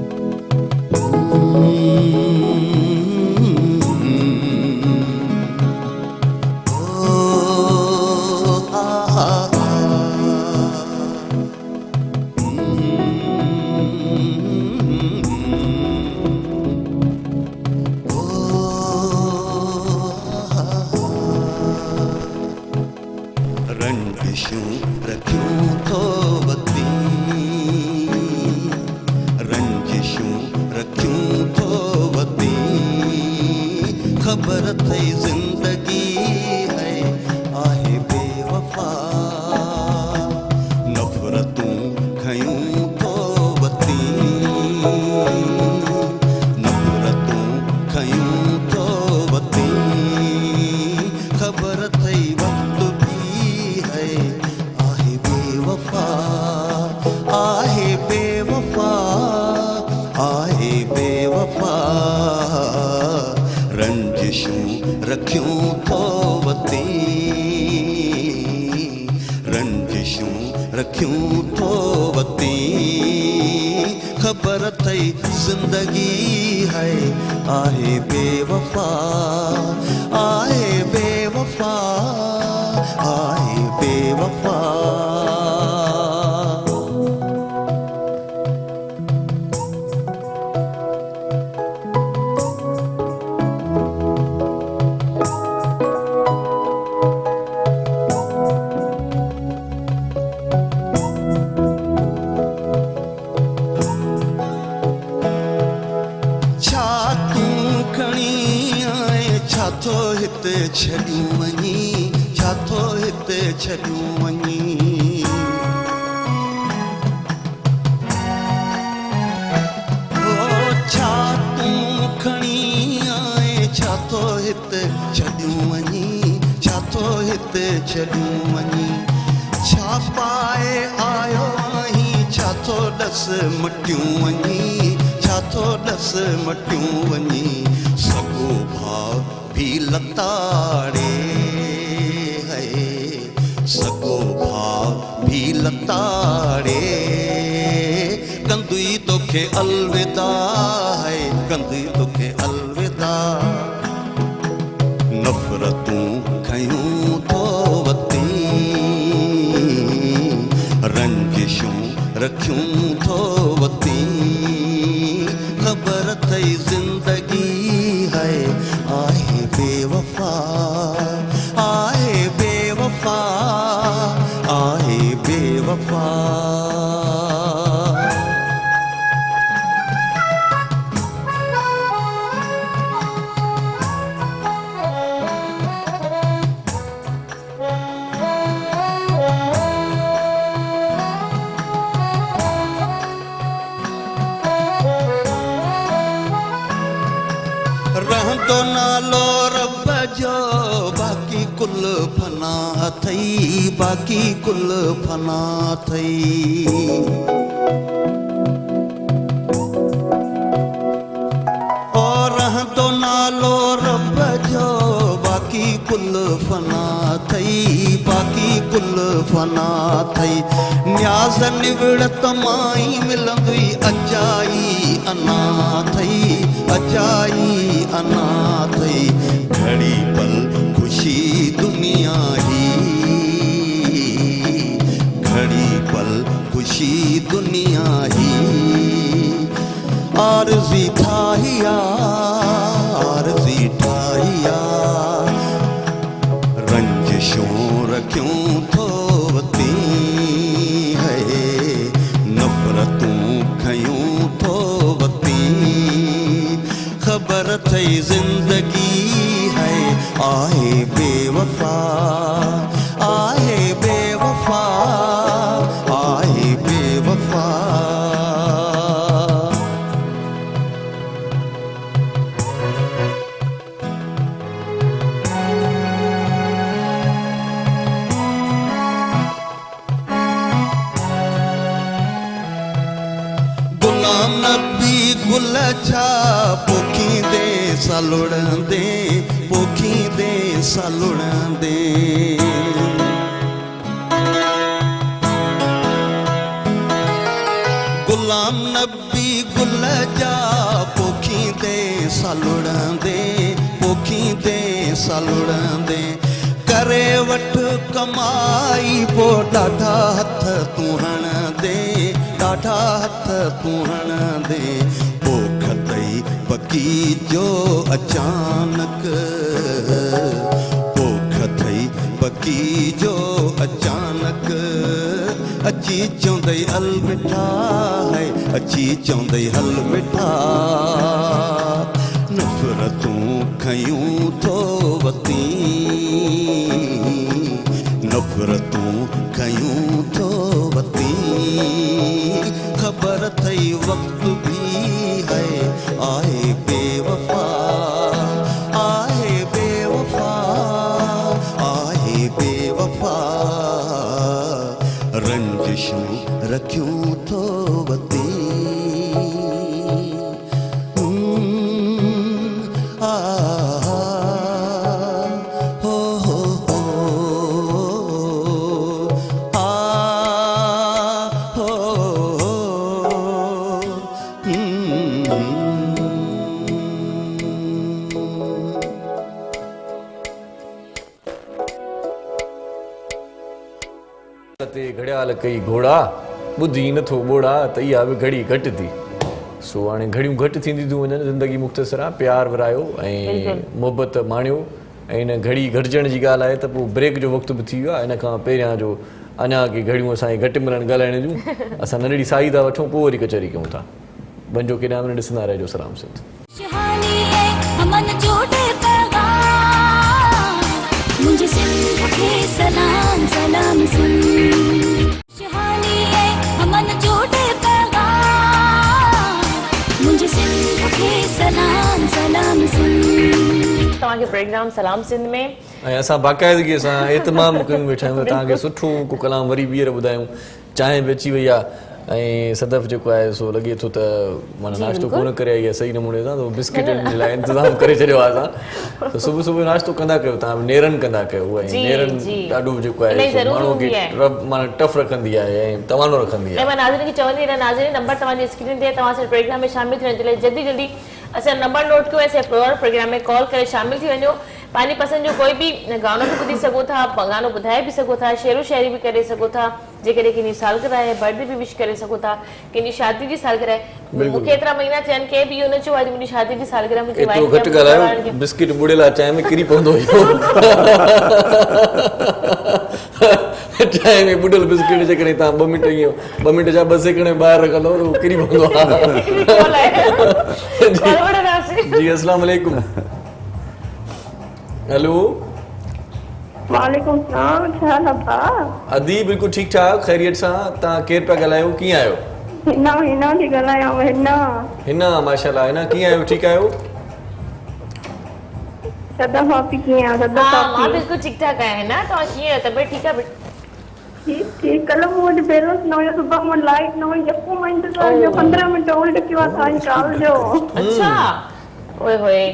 रंजिशूं रखियूं थो वती रंजिशूं रखियूं थो वती ख़बर थई ज़िंदगी है आहे बेवफ़ा नफ़रतूं खयूं थो वती नफ़रतूं खयूं थो वती ख़बर थई वक़्त आहे बेवफ़ा आहे बेवफ़ा रंजिशूं रखियूं थो वती रंजिशूं रखियूं थो वती ख़बर थई ज़िंदगी है आहे बेवफ़ा आहे बेवफ़ा आहे बेवफ़ा छाथो हिते छॾियूं वञी छाथो हिते छॾियूं वञी छा तूं खणी आए छाथो हिते छॾियूं वञी छाथो हिते छॾियूं वञी छा पाए आयो आहीं छाथो ॾस मटियूं वञी छाथो ॾस मटियूं वञी सॻो भाउ भी लताड़े है सॻो भाउ भी लताड़े कंदुई तोखे अलविदा है कंदुई तोखे अलविदा नफ़रतूं खयूं थो वती रंजिशूं रखियूं थो वती ख़बर थई ज़िंदगी है आहे बेवफ़ा आहे बेवफ़ा आहे बेवफ़ा रहंदो नालो रब जो बाक़ी कुल फना अथई बाक़ी कुल फना अथई और रहंदो नालो रब जो बाक़ी कुल फना अथई बाक़ी कुल फना अथई न्याज़ निविड़त माई मिलंदी अजाई अना अथई अजाई अना अथई घड़ी पल खुशी दुनिया ही घड़ी पल खुशी दुनिया ही आरज़ी ठाहिया आरज़ी ठाहिया रंजिशूं रखियूं थो वती है नफ़रतूं खयूं थो वती ख़बर थई ज़िंदगी है आहे बेवफ़ा आहे बेवफ़ा आहे बेवफ़ा छा पोखींदे सालुड़ंदे पोखींदे सालुड़ंदे गुलाम नबी गुल जा पोखींदे सालुड़ंदे पोखींदे सालुड़ंदे करे वठ कमाई पो ॾाढा हथ तूं हणंदे ॾाढा हथ तूं हणंदे पोख तई पकी जो अचानक पोख थई पकी जो अचानक अची चौंदई हल मिठा है अची चौंदई हल मिठा नफ़रतूं खयूं थो वती नफ़रतूं खयूं थो वती ख़बर थई वक्त भी है आहे बेवफा आहे बेवफा आहे बेवफा रंजिशूं रखियूं थो वती घड़ियाल कई घोड़ा ॿुधी नथो ॿोड़ा त इहा बि घड़ी घटि थी सो हाणे घड़ियूं घटि थींदी थियूं वञनि ज़िंदगी मुख़्तसिर आहे प्यार विरायो ऐं मुहबत माणियो ऐं हिन घड़ी घटिजण जी ॻाल्हि आहे त पोइ ब्रेक जो वक़्तु बि थी वियो आहे हिन खां पहिरियां जो अञा की घड़ियूं असांखे घटि मिलनि ॻाल्हाइण जूं असां नंढड़ी साई था वठूं पोइ वरी कचहरी कयूं था वञो केॾांहुं वञी ॾिसंदा रहिजो सलाम सिंध खुशहाली है अमन जोड़े पैगाम मुझे सिंध के सलाम सलाम सिंध खुशहाली है अमन जोड़े पैगाम मुझे सिंध के सलाम सलाम सिंध तव्हांखे प्रोग्राम सलाम सिंध में ऐं असां बाक़ाइदगीअ सां एतमाम कयूं वेठा आहियूं तव्हांखे सुठो को कलाम वरी ॿीहर ॿुधायूं चांहि बि अची वई आहे ऐं सदफ़ जेको आहे सो लॻे थो त माना नाश्तो कोन करे आई आहे सही नमूने सां त बिस्किटनि जे लाइ इंतज़ाम करे छॾियो आहे असां त सुबुह सुबुह नाश्तो कंदा कयो तव्हां नेरनि कंदा कयो ऐं नेरनि ॾाढो जेको आहे माण्हू खे माना टफ रखंदी आहे ऐं तवानो रखंदी आहे ऐं मां नाज़रीन खे चवंदी आहियां नाज़रीन नंबर तव्हांजी स्क्रीन ते तव्हां असांजे प्रोग्राम में शामिल थियण जे लाइ जल्दी जल्दी असांजो नंबर नोट कयो ऐं असांजे प्रोग्राम में कॉल करे शामिल थी वञो पंहिंजी पसंदि जो कोई बि गानो बि ॿुधी सघो था गानो ॿुधाए बि सघो था शेरो शाइरी बि करे सघो था जेकॾहिं कंहिंजी सालगिरह आहे बर्थडे बि विश करे सघो था कंहिंजी शादी जी सालगिरह आहे मूंखे एतिरा महीना थियनि कंहिं बि इहो न चयो अॼु मुंहिंजी शादी जी सालगिरह मुंहिंजी एतिरो घटि ॻाल्हायो बिस्किट बुड़ियल आहे चांहि में किरी पवंदो हुयो चांहि में बुॾल बिस्किट जेकॾहिं तव्हां 2 मिंट ईअं 2 मिंट जा 2 सेकंड ॿाहिरि रखंदव त उहो किरी पवंदो आहे जी अस्सलाम वालेकुम हेलो वालेकुम सलाम छा हाल आहे भाउ अदी बिल्कुलु ठीकु ठाक ख़ैरियत सां तव्हां केरु पिया ॻाल्हायो कीअं आहियो हिना थी ॻाल्हायां हिना माशाल्लाह हिना कीअं आहियो ठीकु आहियो सदफ़ आपी कीअं आहे सदफ़ मां आपी बिल्कुलु ठीकु ठाक आहियां हिना तव्हां कीअं आहियो तबियत ठीकु आहे ठीक कल्ह मूं वटि बैलेंस न हुयो सुबुह मूं लाइट न हुई यको मां इंतज़ार कयो 15 मिंट होल्ड कयो आहे तव्हांजी कॉल जो अच्छा ओए होए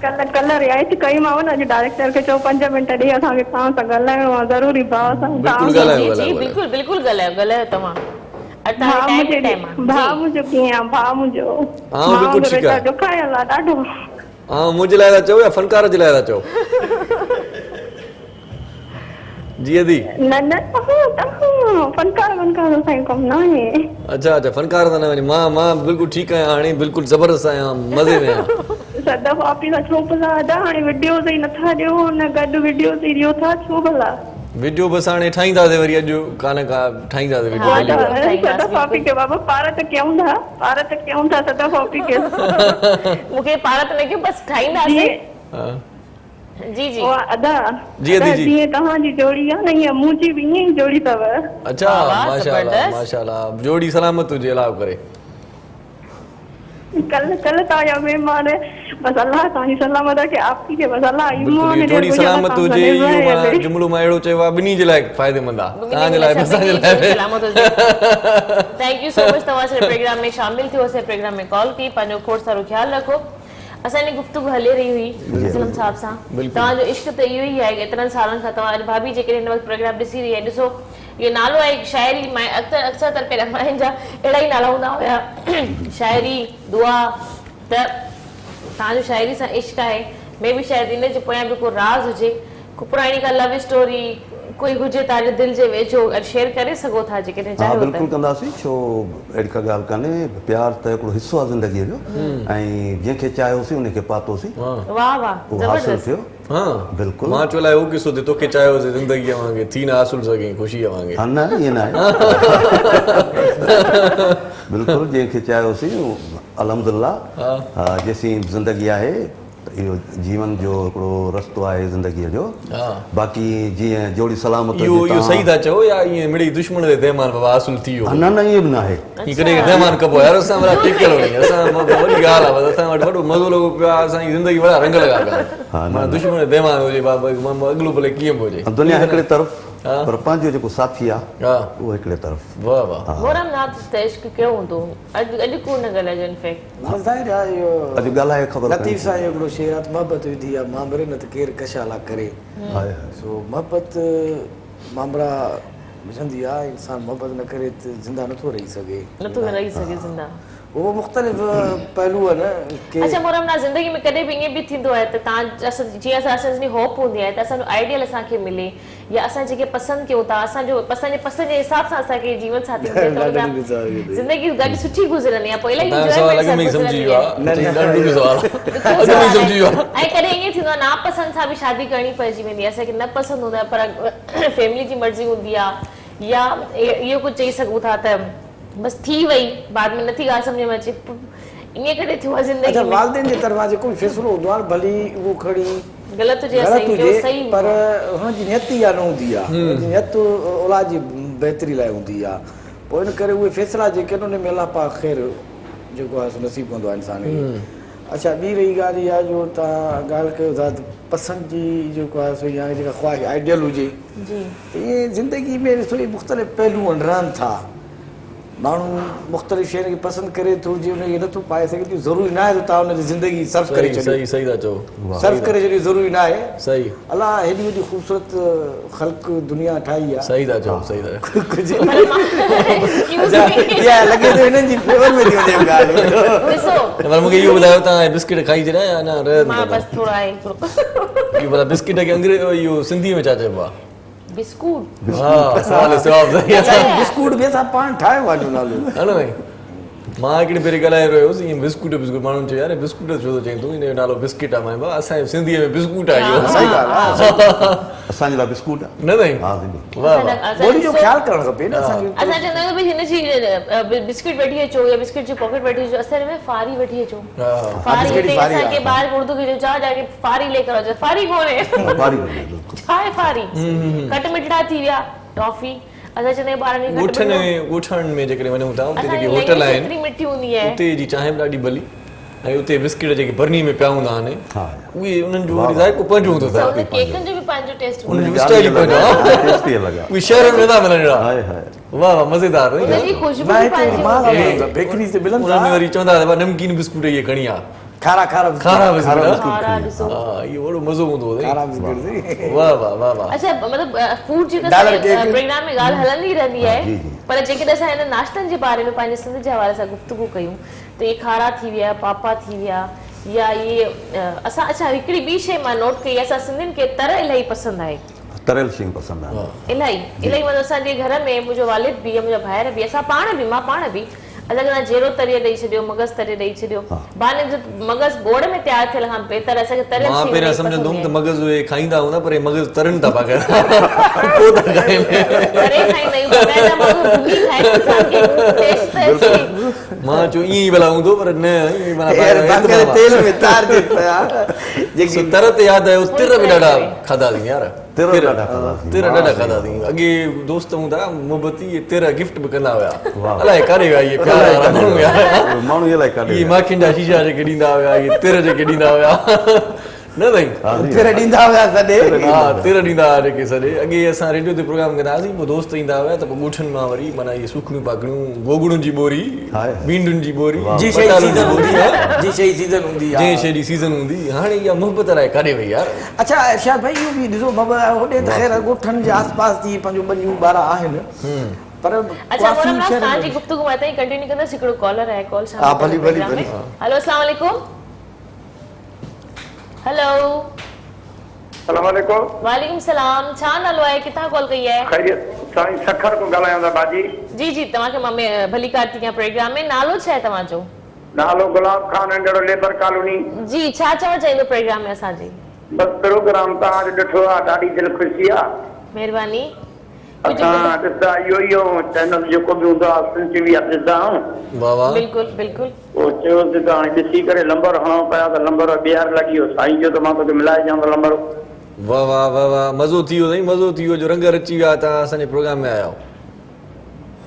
कल्ह रियायत कई मां न अॼु डायरेक्टर खे चयो 5 मिंट ॾेई असांखे तव्हां सां ॻाल्हाइणो आहे ज़रूरी भाउ सां बिल्कुलु ॻाल्हायो तव्हां भाउ मुंहिंजो कीअं आहे भाउ मुंहिंजो बेटा ॾुखायल आहे ॾाढो मुंहिंजे लाइ था चओ या फनकार जे लाइ था चओ जी अदी न फनकार असांजो कमु न आहे अच्छा फनकार त न वञे मां बिल्कुलु ठीकु आहियां हाणे बिल्कुलु ज़बरदस्त आहियां मज़े में आहियां सदफ़ आपी सां छो भला हाणे वीडियोस ई नथा ॾियो न गॾु वीडियोस ई ॾियो था छो भला वीडियो बसि हाणे ठाहींदासीं वरी अॼु कान का ठाहींदासीं वीडियो सदफ़ आपी खे बाबा पार त कयूं था सदफ़ आपी खे मूंखे पार त न कयो बसि ठाहींदासीं जी जी अदा जी अदी जी जीअं तव्हांजी जोड़ी आहे न ईअं मुंहिंजी बि ईअं ई जोड़ी अथव अच्छा माशाल्लाह जोड़ी सलामत हुजे अलाह करे कल ताजा मेहमान है बस अल्लाह तानी सलामत है कि आपकी के बस अल्लाह ईमान बिल्कुलु थोड़ी सलामत हुजे इहो मां जुमलो मां अहिड़ो चयो आहे ॿिन्ही जे लाइ फ़ाइदेमंद आहे तव्हां जे लाइ बि असां जे लाइ बि थैंक यू सो मच तव्हां असांजे प्रोग्राम में शामिल थियो असांजे प्रोग्राम में कॉल की पंहिंजो खोड़ सारो ख़्यालु रखो असांजी गुफ्तगू हले रही हुई असलम साहब सां तव्हांजो इश्क त इहो ई आहे एतिरनि सालनि खां तव्हां भाभी जेकॾहिं हिन वक़्तु प्रोग्राम ॾिसी रही आहे ॾिसो इहो नालो आहे शाइरी अक्सर तर पहिरियां माइनि जा अहिड़ा ई नाला हूंदा हुया शाइरी दुआ त तव्हांजो शाइरी सां इश्क आहे मे बि शायदि इन जे पोयां बि को राज़ हुजे को पुराणी का लव स्टोरी कोई हुजे तव्हांजे दिलि जे वेझो शेयर करे सघो था जेकॾहिं हाँ चाहियो बिल्कुलु कंदासीं छो अहिड़ी का ॻाल्हि कान्हे प्यार त हिकिड़ो हिसो आहे ज़िंदगीअ जो ऐं जंहिंखे चाहियोसीं उनखे पातोसीं वाह वाह उहो हासिलु ज़बरदस्त थियो हाँ बिल्कुलु मां चयो लाइ उहो किसो ते तोखे चाहियोसीं ज़िंदगीअ वांगुरु थी न हासिलु सघे ख़ुशीअ वांगुरु हा न ईअं न आहे बिल्कुलु जंहिंखे चाहियोसीं अलहमदुल्ला जेसीं ज़िंदगी आहे इहो जीवन जो हिकिड़ो रस्तो आहे ज़िंदगीअ जो बाक़ी जीअं जोड़ी सलामत इहो सही था चओ या ईअं मिड़ई दुश्मन ते तैमान बाबा हासिलु थी वियो न न ईअं बि न आहे कॾहिं तैमान कबो यार असां वॾा टिकियल हुई असां वॾी ॻाल्हि आहे बसि असां वटि वॾो मज़ो लॻो पियो आहे असांजी ज़िंदगी वॾा रंग लॻा पिया माना दुश्मन ते तैमान हुजे बाबा अॻिलो भले कीअं बि हुजे दुनिया हिकिड़े तरफ़ पर पंहिंजो जेको साथी आहे उहो हिकिड़े तरफ़ वाह वाह मोरम नाथ त इश्क कहिड़ो हूंदो अॼु को न ॻाल्हाइजो इनफैक्ट ज़ाहिर आहे इहो अॼु ॻाल्हाए ख़बर लतीफ़ सां हिकिड़ो शेर आहे मोहबत विधी आहे मामरे न त केरु कशाला करे सो मोहबत मामरा विझंदी आहे इंसान मोहबत न करे त ज़िंदा नथो रही सघे ज़िंदा वो मुख़्तलिफ़ पहलू है ना कि अच्छा मोरम ना ज़िंदगी में कॾहिं बि ईअं बि थींदो आहे त तव्हां जीअं असांजी होप हूंदी आहे त असांजो आइडियल असांखे मिले या असां जेके पसंदि कयूं था असांजो पसंदि जे हिसाब सां असांखे जीवन साथी ज़िंदगी ॾाढी सुठी गुज़रंदी आहे पोइ इलाही ऐं कॾहिं ईअं थींदो आहे नापसंदि सां बि शादी करणी पइजी वेंदी आहे असांखे न पसंदि हूंदो आहे पर फैमिली जी मर्ज़ी हूंदी आहे या इहो कुझु चई सघूं था त बस थी वई बाद में नथी ॻाल्हि सम्झ में अचे ईअं कॾहिं थियो आहे ज़िंदगी में वालिदैन जे तरफ़ां जेको बि फ़ैसिलो हूंदो आहे भली उहो खणी ग़लति हुजे सही पर हुनजी नियत इहा न हूंदी आहे हुनजी नियत औलाद जी बहितरी लाइ हूंदी आहे पोइ इन करे उहे फ़ैसिला जेके आहिनि उन में अलाह पाक ख़ैर जेको आहे नसीब कंदो आहे इंसान खे अच्छा ॿी रही ॻाल्हि इहा जो तव्हां ॻाल्हि कयो था त पसंदि जी जेको आहे सो या जेका ख़्वाहिश आइडियल हुजे त इहे ज़िंदगी में ॾिसो इहे मुख़्तलिफ़ पहलू रहनि था माण्हू मुख़्तलिफ़ शयुनि खे पसंदि करे थो हुजे उनखे नथो पाए सघे थो ज़रूरी न आहे त तव्हां हुनजी ज़िंदगी सर्फ करे छॾियो सही था चओ सर्फ करे छॾियो ज़रूरी न आहे सही अलाह हेॾी वॾी ख़ूबसूरत ख़ल्क़ दुनिया ठाही आहे सही था चओ सही था लॻे थो हिननि जी फेवर में थी वञे ॻाल्हि ॾिसो मूंखे इहो ॿुधायो तव्हां बिस्किट खाई छॾिया या न मां बस थोड़ा आहे इहो भला बिस्किट खे अंग्रेज़ी इहो सिंधी में छा चइबो आहे बिस्कुट बिस्कुट बि असां पाण ठाहियो आहे जो नालो है न भाई मां हिकिड़ी भेरे ॻाल्हाए रहियो हुउसि ईअं बिस्कुट माण्हुनि चयो यार बिस्कुट छो थो चईं तूं हिनजो नालो बिस्किट आहे भाई असांजे सिंधीअ में बिस्कुट आहे इहो सही ॻाल्हि आहे असांजे लाइ बिस्कुट आहे न साईं हा वाह वाह बॉडी जो ख़्यालु करणु खपे न असांखे असां चवंदा आहियूं भई हिनजी बिस्किट वठी अचो या बिस्किट जी पॉकेट वठी अचो असल में फारी वठी अचो फारी हिते असांखे ॿाहिरि उर्दू खे चओ जाके फारी लेकर अचो फारी कोन्हे छा आहे फारी खट मिठड़ा थी विया टॉफी असां चवंदा आहियूं ॿारनि खे ॻोठनि में जेकॾहिं वञूं था उते जेके होटल आहिनि एतिरी मिठी हूंदी आहे उते जी चांहि बि ॾाढी भली ऐं उते बिस्किट जेके बरनी में पिया हूंदा आहिनि उहे उन्हनि जो वरी ज़ाइक़ो पंहिंजो हूंदो अथव केकनि जो बि पंहिंजो टेस्ट हूंदो उन्हनि जो स्टाइल ई पंहिंजो उहे शहरनि में नथा मिलनि अहिड़ा वाह वाह मज़ेदार उनजी ख़ुशबू बि पंहिंजी बेकरी से मिलनि उन्हनि में वरी चवंदा हुआ नमकीन बिस्कुट इहे खणी आ खारा खारा बिस्कुट इहो वॾो मज़ो हूंदो खारा बिस्कुट वाह वाह वाह वाह अच्छा मतलब फूड जी त प्रोग्राम में ॻाल्हि हलंदी रहंदी आहे पर जेकॾहिं असां हिन नाश्तनि जे बारे में पंहिंजे सिंध जे हवाले सां गुफ़्तगू कयूं त इहे खारा थी विया पापा थी विया या इहे असां अच्छा हिकिड़ी ॿी शइ मां नोट कई असां सिंधियुनि खे तर इलाही पसंदि आहे तरियल शयूं पसंदि आहे इलाही इलाही मतिलबु असांजे घर में मुंहिंजो वालिद बि मुंहिंजा भाइर बि असां पाण बि मां पाण बि असांखे जेरो तरियल ॾेई छॾियो मगज़ तरियल ॾेई छॾियो बाने मगज़ बोड़ में तयारु थियल खां बहितर असांखे तरियल मां पहिरियां सम्झंदुमि त मगज़ उहे खाईंदा हूंदा पर हे मगज़ तरनि था पाए पोइ था खाइनि मां चयो ईअं ई भला हूंदो पर न तेल में तार तर ते यादि आयो तिर बि ॾाढा खाधा अथई यार तेरा ॾाढा खाधा थी अॻे दोस्त हूंदा मोहबती तेरा गिफ्ट बि कंदा हुया अलाए करे विया इहे प्यार वारा माण्हू हुया माण्हू इहे लाइ काॾे इहे माखियुनि जा शीशा जेके ॾींदा हुया इहे तिर जेके ॾींदा हुया न साईं तेरे ॾींदा हुआ सॾे हा तिर ॾींदा हुआ जेके सॼे अॻे असां रेडियो ते प्रोग्राम कंदा हुआसीं पोइ दोस्त ईंदा हुया त पोइ ॻोठनि मां वरी माना इहे सुखड़ियूं पाकड़ियूं गोगड़ुनि जी बोरी भींडियुनि जी बोरी जी शई सीज़न हूंदी आहे जी शई सीज़न हूंदी आहे जंहिं शइ जी सीज़न हूंदी हाणे इहा मुहबत लाइ काॾे वई यार अच्छा इरशाद भाई इहो बि ॾिसो होॾे त ख़ैर ॻोठनि जे आसपास जी पंहिंजो बंजूं ॿार आहिनि पर अच्छा मोहम्मद नाज़ तव्हांजी गुफ्तगू मां ताईं कंटिन्यू कंदासीं हिकिड़ो कॉलर आहे कॉल हा भली भली भली हेलो अस्सलाम वालेकुम हेलो अस्सलाम वालेकुम वालेकुम सलाम छा नालो आहे किथां कॉल कई आहे खैरियत साईं सखर को ॻाल्हायां था बाजी जी जी तव्हांखे मां भली कारती कयां प्रोग्राम में नालो छा आहे तव्हांजो नालो गुलाब खान अंडड़ो लेबर कॉलोनी जी छा चवणु चाहींदो प्रोग्राम में असांजे बस प्रोग्राम तव्हां ॾिठो आहे ॾाढी दिलि ख़ुशी आहे महिरबानी असां ॾिसंदा इहो चैनल जेको बि हूंदो आहे सुन टीवी ॾिसंदा आहियूं वाह वाह बिल्कुलु बिल्कुलु पोइ चयोसि त हाणे ॾिसी करे नंबर हणो पिया त नंबर ॿीहर लॻी वियो साईं जो त मां तोखे मिलाए ॾियां त नंबर वाह वाह वाह वाह मज़ो थी वियो साईं मज़ो थी वियो जो रंग अची विया तव्हां असांजे प्रोग्राम में आया आहियो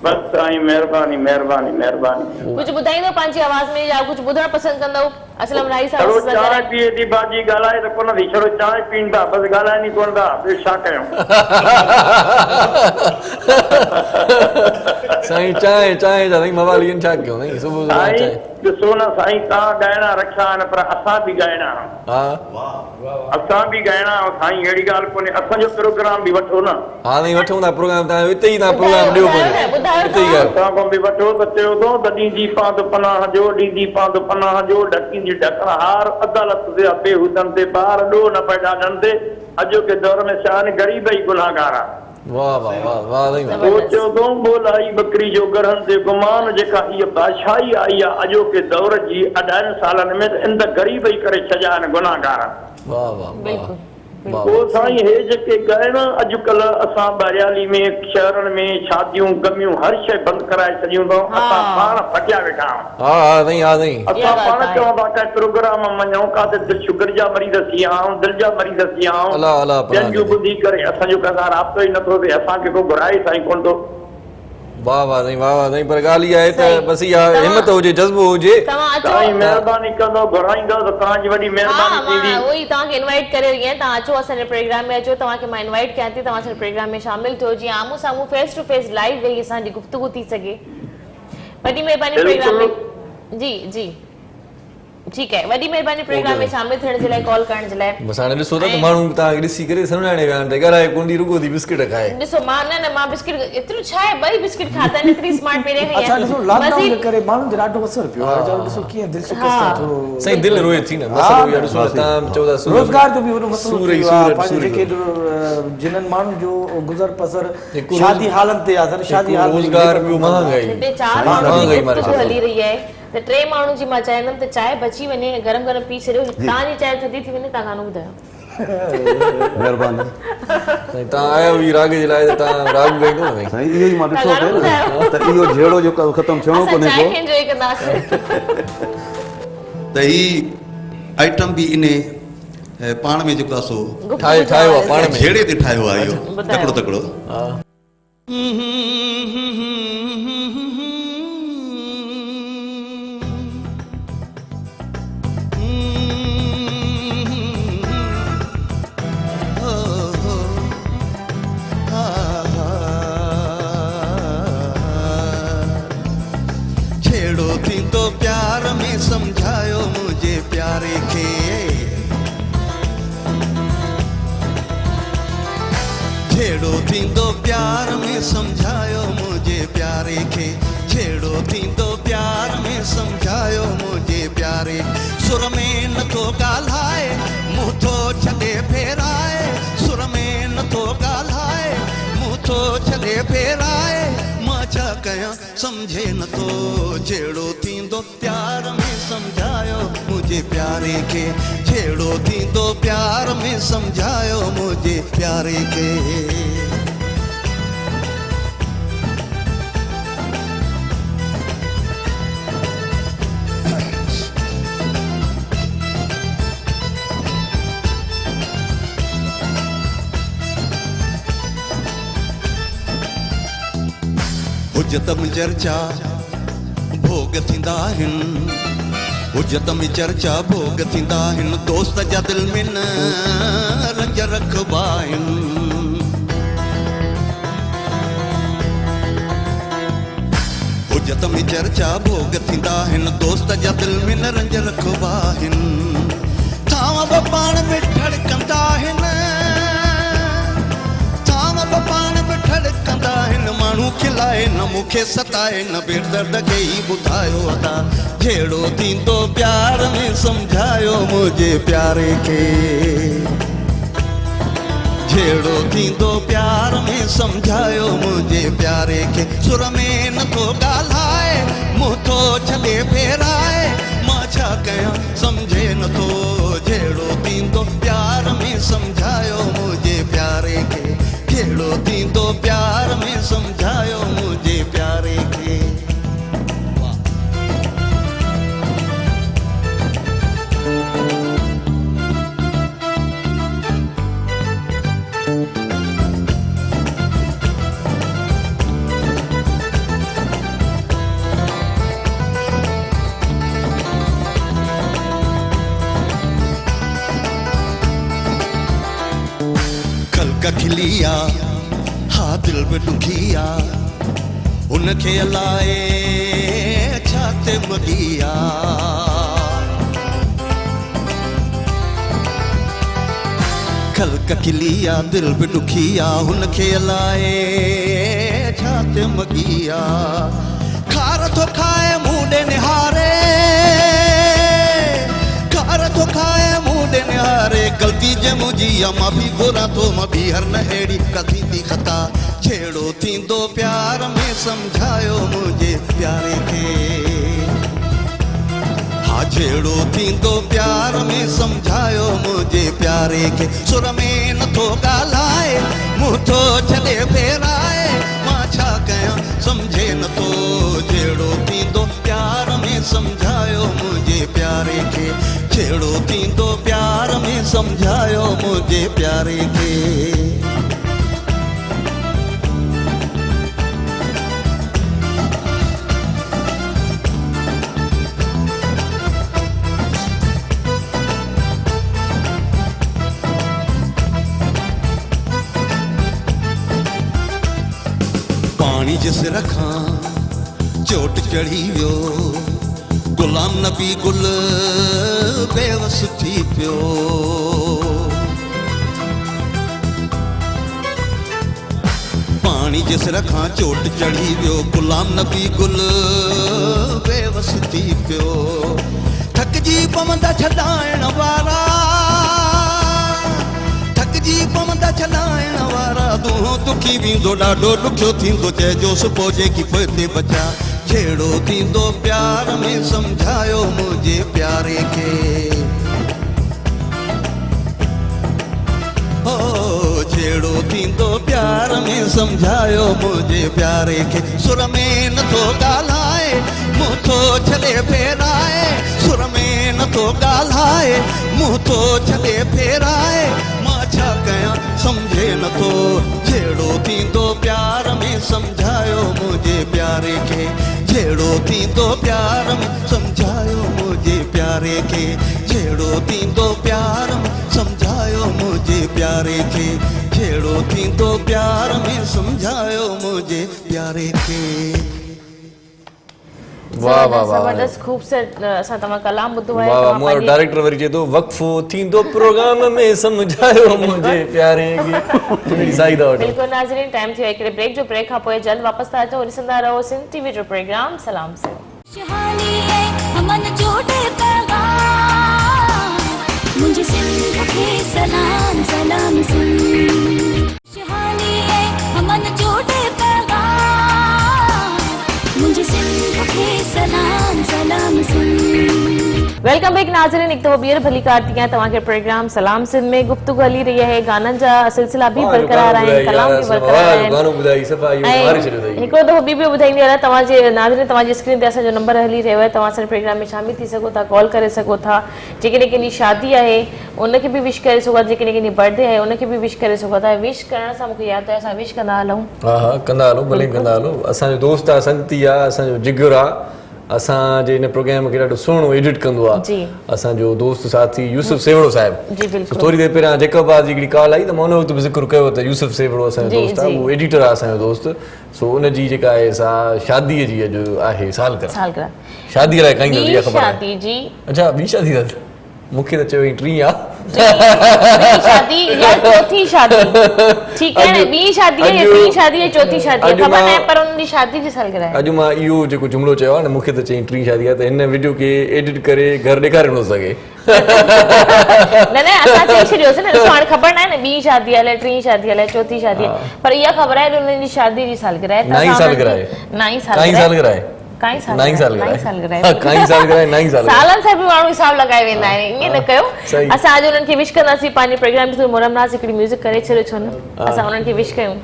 बस साईं महिरबानी महिरबानी महिरबानी कुझु ॿुधाईंदो पंहिंजी आवाज़ में या कुझु ॿुधणु पसंदि कंदव असलम राही छड़ो साहब चांहि पीए थी भाॼी ॻाल्हाए त कोन थी छड़ो चांहि पीअनि था बसि ॻाल्हाइनि ई कोन था ॿियो छा कयूं साईं चांहि चांहि जा साईं मवालियुनि छा कयूं साईं सुबुह सुबुह साईं चांहि ॾिसो न साईं तव्हां ॻाइणा रखिया आहिनि पर असां बि ॻाइणा हा असां बि ॻाइणा साईं अहिड़ी ॻाल्हि कोन्हे असांजो प्रोग्राम बि वठो न हा साईं वठूं था प्रोग्राम तव्हां हिते ई तव्हां प्रोग्राम ॾियो हिते ई असां खां बि वठो त चयो थो त ॾींदी पांद पनाह जो ॾींदी पांद पनाह जो ढकींदी ढकण हार अदालत ते बेहुदनि ते ॿार ॾो न पिया ॾाॾनि ते अॼोके दौर में छा आहिनि ग़रीब ई गुनाहगार आहे वाह वाह वाह वाह साईं पोइ चयो थो बोलाई बकरी जो गरहनि ते गुमान जेका हीअ बादशाही आई आहे अॼोके दौर जी अढाईनि सालनि में त इन ग़रीब ई करे छॾिया आहिनि गुनाहगार वाह वाह बिल्कुलु पोइ साईं हे जेके ॻाइण अॼुकल्ह असां ॿारियाली में शहरनि में शादियूं गमियूं हर शइ बंदि कराए छॾियूं अथऊं असां पाण फटिया वेठा आहियूं हा हा साईं हा साईं असां पाण चऊं था कंहिं प्रोग्राम वञूं काथे शुगर जा मरीज़ थी आऊं दिलि जा मरीज़ थी आऊं अलाह अलाह ॿियनि जूं ॿुधी करे असांजो कंहिंसां राब्तो ई नथो थिए असांखे को घुराए साईं कोन थो वाह वाह साईं पर ॻाल्हि इहा आहे त बसि इहा हिमत हुजे जज़्बो हुजे साईं महिरबानी कंदो घुराईंदो त तव्हांजी वॾी महिरबानी थींदी उहो ई तव्हांखे इनवाइट करे रही आहियां तव्हां अचो असांजे प्रोग्राम में अचो तव्हांखे मां इनवाइट कयां थी तव्हां असांजे प्रोग्राम में शामिल थियो जीअं आम्हूं साम्हूं फेस टू फेस लाइव वेही असांजी गुफ्तगू थी सघे वॾी महिरबानी प्रोग्राम में जी जी ठीक है वॾी महिरबानी प्रोग्राम में शामिल थियण जे लाइ कॉल करण जे लाइ बस हाणे ॾिसो त माण्हू तव्हांखे ॾिसी करे सम्झाणे विया आहिनि ॻाल्हाए कुंडी रुगो थी बिस्किट खाए ॾिसो मां बिस्किट एतिरो छा आहे ॿई बिस्किट खाता आहिनि एतिरी स्मार्ट पहिरियों खां अच्छा ॾिसो लॉकडाउन जे करे माण्हुनि ते ॾाढो असर पियो आहे चलो ॾिसो कीअं दिलि शिकस्त आहे थोरो साईं दिलि रोए थी न मसलो इहा ॾिसो तव्हां चओ था रोज़गार जो बि वॾो मसलो सूरत थियो आहे पंहिंजे जेके जिन्हनि माण्हुनि जो गुज़र बसर शादी हालनि ते आहे शादी हालत रोज़गार ॿियो महांगाई हिते चार माण्हुनि जी गुफ्तगू हली रही आहे त टे माण्हुनि जी मां चाहींदमि त चांहि बची वञे गरम गरम पी छॾियो तव्हांजी चांहि थधी थी वञे तव्हां गानो ॿुधायो महिरबानी साईं तव्हां आया हुई राग जे लाइ त तव्हां राग ॻाईंदो न साईं इहो ई मां ॾिठो पियो त इहो झेड़ो जेको ख़तमु थियणो कोन्हे चांहि खे एंजॉय कंदासीं त ही आइटम बि इन पाण में जेको आहे सो ठाहियो आहे पाण में झेड़े ते ठाहियो आहे इहो तकिड़ो तकिड़ो हा छेड़ो थींदो प्यार में समझायो मुझे प्यारे खे छेड़ो थींदो प्यार में समझायो मुझे प्यारे खे छेड़ो थींदो प्यार में समझायो मुझे प्यारे सुर में नथो ॻाल्हाए मुंहुं थो छॾे फेराए सुर में नथो ॻाल्हाए मुंहुं थो छॾे फेराए मां छा कयां समझे नथो छेड़ो थींदो प्यार में समझायो मुझे प्यारे खे छेड़ो थींदो प्यार में समझायो मुझे प्यारे खे हुजत में चर्चा भोग थींदा आहिनि हुजत में चर्चा भोग थींदा आहिनि दोस्त जा दिल में न रंज रखबा आहिनि हुजत में चर्चा भोग थींदा आहिनि दोस्त जा दिल में न रंज रखबा आहिनि थांव बि पाण में ठड़कंदा आहिनि थांव बि पाण में ठड़कंदा आहिनि माण्हू खिलाए न मूंखे सताए न बेदर्द खे ई ॿुधायो अदा जहिड़ो थींदो प्यार में सम्झायो मुंहिंजे प्यारे खे जहिड़ो थींदो प्यार में सम्झायो मुंहिंजे प्यारे खे सुर में नथो ॻाल्हाए मुंहुं थो छॾे फेराए मां छा कयां सम्झे नथो जहिड़ो थींदो प्यार में सम्झायो मुंहिंजे प्यारे खे जहिड़ो थींदो प्यार में सम्झायो मुंहिंजे प्यारे खे खिलिया हा दिल में दुखिया उनखे अलाए छाते मगिया खलक खिलिया दिल में दुखिया उनखे अलाए छाते मगिया खार थो खाए मुंडे निहारे खार थो खाए मुंडे निहारे गलती जे मुंहिंजी मां बि घुरां थो मां बि हर न अहिड़ी कथी थी खता छेड़ो थींदो प्यार में सम्झायो मुंहिंजे प्यारे खे हा छेड़ो थींदो प्यार में सम्झायो मुंहिंजे प्यारे खे सुर में नथो ॻाल्हाए मुंहुं थो छॾे फेराए मां छा कयां सम्झे नथो जहिड़ो थींदो प्यार में सम्झायो मुंहिंजे प्यारे खे जहिड़ो थींदो प्यार में सम्झायो मुंहिंजे प्यारे खे पानी जिस रखां चोट चढ़ी वियो गुलाम नबी गुल बेवस थी पियो पानी जिस रखां चोट चढ़ी वियो गुलाम नबी गुल बेवस थी पियो थकजी पवंदा छॾाइण वारा थकजी पवंदा छॾाइण वारा दूहों दुखी वेंदो ॾाढो ॾुखियो थींदो चइजोसि पोइ जेकी पोइ बचा छेड़ो थींदो प्यार में सम्झायो मुंहिंजे प्यारे खे ओ छेड़ो थींदो प्यार में सम्झायो मुंहिंजे प्यारे खे सुर में नथो ॻाल्हाए मुंहुं थो छॾे फेराए सुर में नथो ॻाल्हाए मुंहुं थो छॾे फेराए मां छा कयां सम्झे नथो छेड़ो थींदो प्यार में सम्झायो मुंहिंजे प्यारे खे जहिड़ो थींदो प्यार में सम्झायो मुंहिंजे प्यारे खे जहिड़ो थींदो प्यार में सम्झायो मुंहिंजे प्यारे खे जहिड़ो थींदो प्यार में सम्झायो मुंहिंजे प्यारे खे वाह वाह वाह जबरदस्त खूबसूरत असां तव्हां कलाम ॿुधो आहे वाह मुंहिंजो डायरेक्टर वरी चए थो वक़्फ़ो थींदो प्रोग्राम में सम्झायो मुंहिंजे प्यारे खे सही था वठो बिल्कुलु नाज़रीन टाइम थियो हिकिड़े ब्रेक जो ब्रेक खां पोइ जल्द वापसि था अचूं ॾिसंदा रहो सिंध टीवी जो प्रोग्राम सलाम से खुशहाली है अमन जोड़े पैगाम मुझे सिंध के सलाम सलाम सिंध खुशहाली है अमन जोड़े पैगाम मुझे सिंध के सलाम सलाम सिंध वेलकम बैक नाज़रीन, एक दफ़ा ॿीहर भली कारती हैं तव्हांखे प्रोग्राम सलाम सिंध में गुफ्तगू हली रही है, गाननि जा सिलसिला भी बरक़रार आहिनि, कलाम भी बरक़रार आहिनि। हिकिड़ो दफ़ो ॿी बि ॿुधाईंदी आहियां तव्हांजे नाज़रीन, तव्हांजी स्क्रीन ते असांजो नंबर हली रहियो आहे, तव्हां असांजे प्रोग्राम में शामिल थी सघो था, कॉल करे सघो था। जेकॾहिं कंहिंजी शादी आहे उनखे बि विश करे सघो था, जेकॾहिं कंहिंजी बर्थडे आहे उनखे बि विश करे सघो था। विश करण सां मूंखे यादि आहे असां विश कंदा हलूं। हा कंदा हलो, भले कंदा हलो। असांजो दोस्त आहे, संगती आहे, असांजो जिगर आहे, असांजे हिन प्रोग्राम खे ॾाढो सुहिणो एडिट कंदो आहे असांजो दोस्त साथी यूसुफ सेवड़ो साहिबु। जी बिल्कुलु। थोरी देरि पहिरियां जेकबाद जी हिकिड़ी कॉल आई त मां उन वक़्तु बि ज़िक्र कयो त यूसुफ सेवड़ो असांजो दोस्त आहे, उहो एडिटर आहे असांजो दोस्त। सो उनजी जेका आहे सा शादीअ जी अॼु आहे सालगिरह। शादीअ लाइ काई नथी ख़बर शादी जी। अच्छा ॿी शादी अथसि, मूंखे त चयो टी आहे शादी या चौथी शादी, ठीक है ना, ॿी शादी है, टी शादी है, चौथी शादी है, खबर नाहे पर उनजी शादी जी सालगिरह आहे। अॼु मां इहो जेको जुमिलो चयो आहे न, मूंखे त चई टी शादी आहे, त हिन वीडियो खे एडिट करे घर ॾेखारे नथो सघे। न असां चई छॾियोसीं न, ॾिसो हाणे ख़बर नाहे न ॿी शादी हले, टी शादी हले, चौथी शादी आहे, पर इहा ख़बर आहे उन्हनि जी शादी जी सालगिरह आहे। नई सालगिरह आहे। सालनि सां बि माण्हू हिसाब लॻाए वेंदा आहिनि, ईअं न कयो। असां अॼु उन्हनि खे विश कंदासीं, पंहिंजे प्रोग्राम में मोहरम नाज़ हिकिड़ी म्यूज़िक करे छॾियो, छो न असां उन्हनि खे विश कयूं।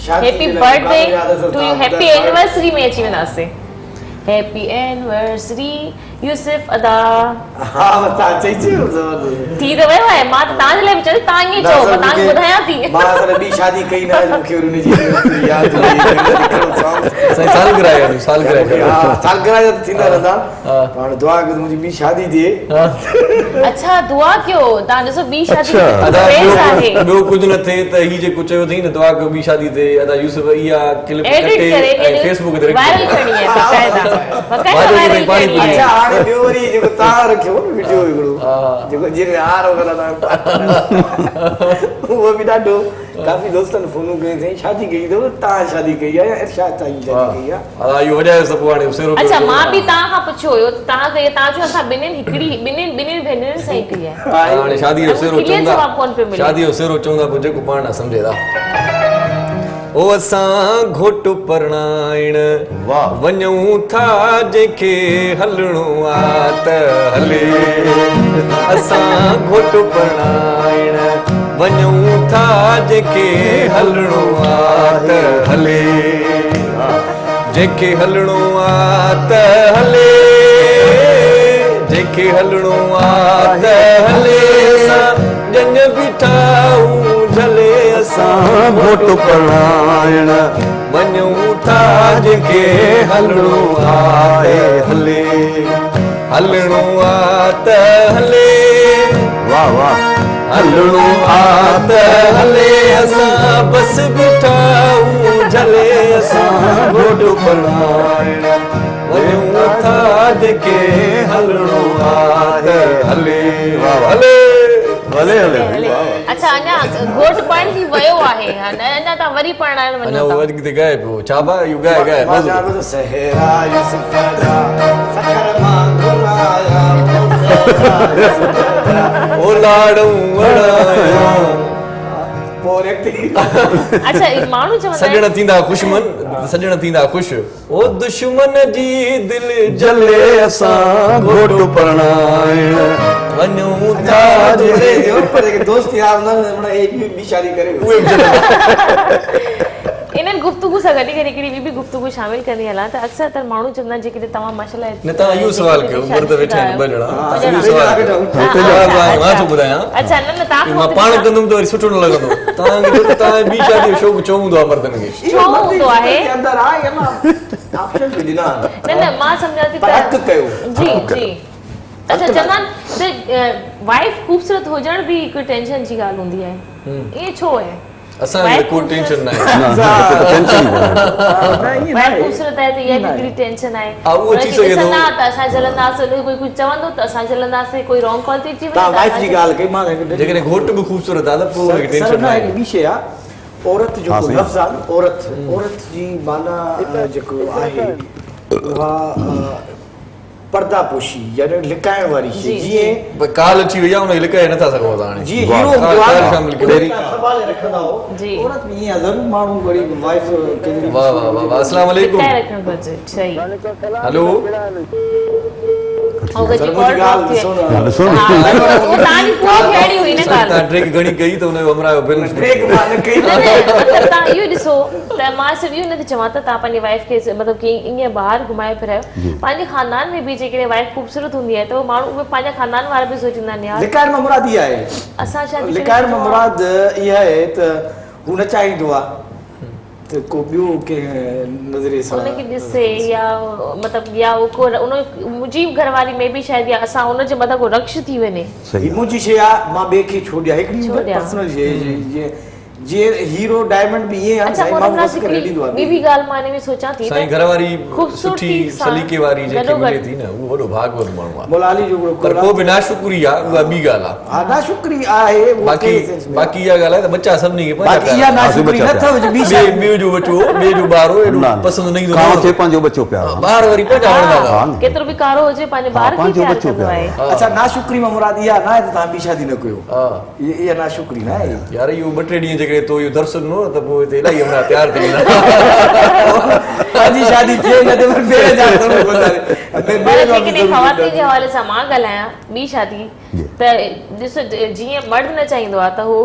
Happy birthday to you, happy anniversary में अची वेंदासीं। हैप्पी एनिवर्सरी यूसुफ अदा। हा तव्हां चई चयो थी त वियो आहे, मां त तव्हांजे लाइ बि चयो, तव्हां ईअं चओ, मां तव्हांखे ॿुधायां थी। मां असां ॿी शादी कई न, मूंखे उनजी यादि सालगिरह जा थींदा रहंदा, पाण दुआ कयो मुंहिंजी ॿी शादी थिए। अच्छा दुआ कयो, तव्हां ॾिसो ॿी शादी ॿियो कुझु न थिए त ही जेको चयो अथई न, दुआ कयो ॿी शादी थिए। अदा यूसुफ इहा क्लिप कटे फेसबुक ते वायरल करणी आहे, बकायदा वायरल करणी आहे। अच्छा हाणे ॿियो वरी जेको तव्हां रखियो वीडियो हिकिड़ो जेको जिन हार वग़ैरह उहो बि ॾाढो काफ़ी दोस्तनि फोनूं कयूं अथई, शादी कई अथव, तव्हां शादी कई आहे या इरशाद ताईं शादी कई आहे? हा इहो वॼाए सभु हाणे सेरो। अच्छा मां बि तव्हां खां पुछियो हुयो, तव्हां कई, तव्हां चयो असां ॿिन्हिनि भेनरुनि सां ई कई आहे। हाणे शादी जो सेरो चवंदा, शादी जो सेरो चवंदा पोइ जेको पाण न सम्झे था। ओ असां घोट परणाइण वञूं था, जंहिंखे हलणो आहे त हले। असां घोट परणाइण वञूं था, जंहिंखे हलणो आहे त हले। जंहिंखे हलणो आहे त हले, जंहिंखे हलणो आहे त हले। असां जन बीठाऊं झले, असां घोट परणाइण वञूं था, जंहिंखे हलणो आहे हले। हलणो आहे त हले, वाह वाह, हलणो आहे त हले। असां बस बीठाऊं झले, असां घोट परणाइण वञूं था, जंहिंखे हलणो आहे त हले। वाह हले भले हले। अच्छा अञा घोट पण थी वियो आहे, अञा तव्हां वरी परणाइण वञो था। अञा वरी किथे गाए पियो छा बा, इहो गाए मां चवां पियो सहरा यूसुफ जा सकर मां घुराया, ओ लाड़ू वड़ाया पोइ अच्छा माण्हू चवंदा सजण थींदा खुशमन, सजण थींदा ख़ुशि। ओ दुश्मन जी दिलि जले, असां घोट परणाइण वञूं था, पर दोस्त यार न एक भी शादी करे इन्हनि गुफ्तगू सां गॾु हिकिड़ी ॿी गुफ्तगू शामिल करणी हलां त अक्सर त माण्हू चवंदा आहिनि जेकॾहिं तव्हां माशाल्लाह न तव्हां इहो सवाल कयो, मर्द वेठा आहिनि ॿ ॼणा, इहो सवाल कयो। मां थो ॿुधायां, अच्छा न तव्हां मां पाण कंदुमि त वरी सुठो न लॻंदो तव्हांखे, तव्हां ॿी शादी जो शौक़ु छो हूंदो आहे मर्दनि खे? छो हूंदो आहे? न मां सम्झां थी जी जी। अच्छा चवंदा आहिनि वाइफ ख़ूबसूरत हुजण बि हिकु टेंशन जी ॻाल्हि हूंदी आहे, ईअं छो आहे? असांखे कोई टेंशन न आहे, ख़ूबसूरत आहे त इहा बि हिकिड़ी टेंशन आहे। उहो थी सघे थो त असां जलंदासीं, कोई कुझु चवंदो त असां जलंदासीं, कोई रॉन्ग कॉल थी अची वञे। तव्हां वाइफ जी ॻाल्हि कई, मां जेकॾहिं घोट बि ख़ूबसूरत आहे त पोइ टेंशन न आहे। ॿी शइ आहे औरत जो लफ़्ज़ आहे, औरत जी माना जेको आहे उहा पर्दापोशी यानी लिकाइण वारी शइ जीअं काल अची वई आहे उन लिकाए नथा सघो था हाणे जी वाह, हीरो वाह, हूंदो आहे वाह, शामिल कयो। पहिरीं संभाले रखंदा हो जी। औरत बि ईअं ज़रूरु माण्हू वरी वाइफ केतिरी वाह वाह वाह वाह, अस्सलाम वालेकुम। लिकाए रखणु घुरिजे सही हेलो ऐं अगरि सर, जेको मुंहिंजी ऑर्डर ॻाल्हि थिए ॾिसो न ॾिसो हा, उहो तव्हांजी पूरी थियणी हुई न ॻाल्हि तव्हां ड्रिंक घणी कई त हुनजो अमरायो बिल ब्रेक मां न कई न, मतिलबु तव्हां इहो ॾिसो त मां सिर्फ़ु इहो नथी चवां त तव्हां पंहिंजी वाइफ खे मतिलबु कीअं ईअं ॿाहिरि घुमाए फिरायो पंहिंजे ख़ानदान में बि जेकॾहिं वाइफ ख़ूबसूरत हूंदी आहे त उहो माण्हू उहे पंहिंजा ख़ानदान वारा बि सोचींदा आहिनि यार लिकाइण मां मुराद इहा आहे असां शादी लिकाइण मां मुराद इहा आहे त हू न चाहींदो आहे त को ॿियो कंहिं नज़रिए सां उनखे ॾिसे या मतिलबु या को उन मुंहिंजी घरवारी में बि शायदि या असां उनजे मथां को रक्ष थी वञे ही मुंहिंजी शइ आहे मां ॿिए खे छो ॾियां हिकिड़ी छो ॾियां? पर्सनल शइ जीअं हीरो डायमंड बि ईअं आहे अच्छा साईं मोहम्मद माण्हू नासिर करे ॾींदो ॿी आहे बि ॻाल्हि मां हिन में सोचां थी साईं घरवारी ख़ूबसूरती सुठी सां सलीके वारी जेकी गॾोगॾु मिले थी न उहो वॾो भाॻवत माण्हू आहे मोलाली जो पर को बि नाशुक्री आहे उहा ॿी ॻाल्हि आहे हा नाशुक्री आहे उहो बाक़ी कहिड़े सेंस में आहे? बाकी इहा ॻाल्हि आहे त बच्चा सभिनी खे बाक़ी इहा नाशुक्री न अथव ॿी शइ ॿिए जो बचो ॿिए जो ॿारो एॾो पसंदि न ईंदो कांव खे पंहिंजो बच्चो प्यारो ॿार वरी पंहिंजा वणंदा हा अथव। न। केतिरो बि कारो हुजे पंहिंजे हा, ॿार खे पंहिंजो प्यार बच्चो कंदो प्यारो। आहे अच्छा नाशुक्री मां मुराद इहा न आहे त तव्हां ॿी शादी न कयो हा इहा नाशुक्री न आहे यार इहो ॿ टे ॾींहं जेकॾहिं तो इहो दर्शन ॾिनो त पोइ हिते इलाही हमारा तयार थी वेंदा पंहिंजी शादी थिए न थिए पर ॿिए जा थोरो गुज़ारे पर जेकॾहिं ख़वातीन जे हवाले सां मां ॻाल्हायां ॿी शादी त ॾिसो जीअं मर्द न चाहींदो आहे त उहो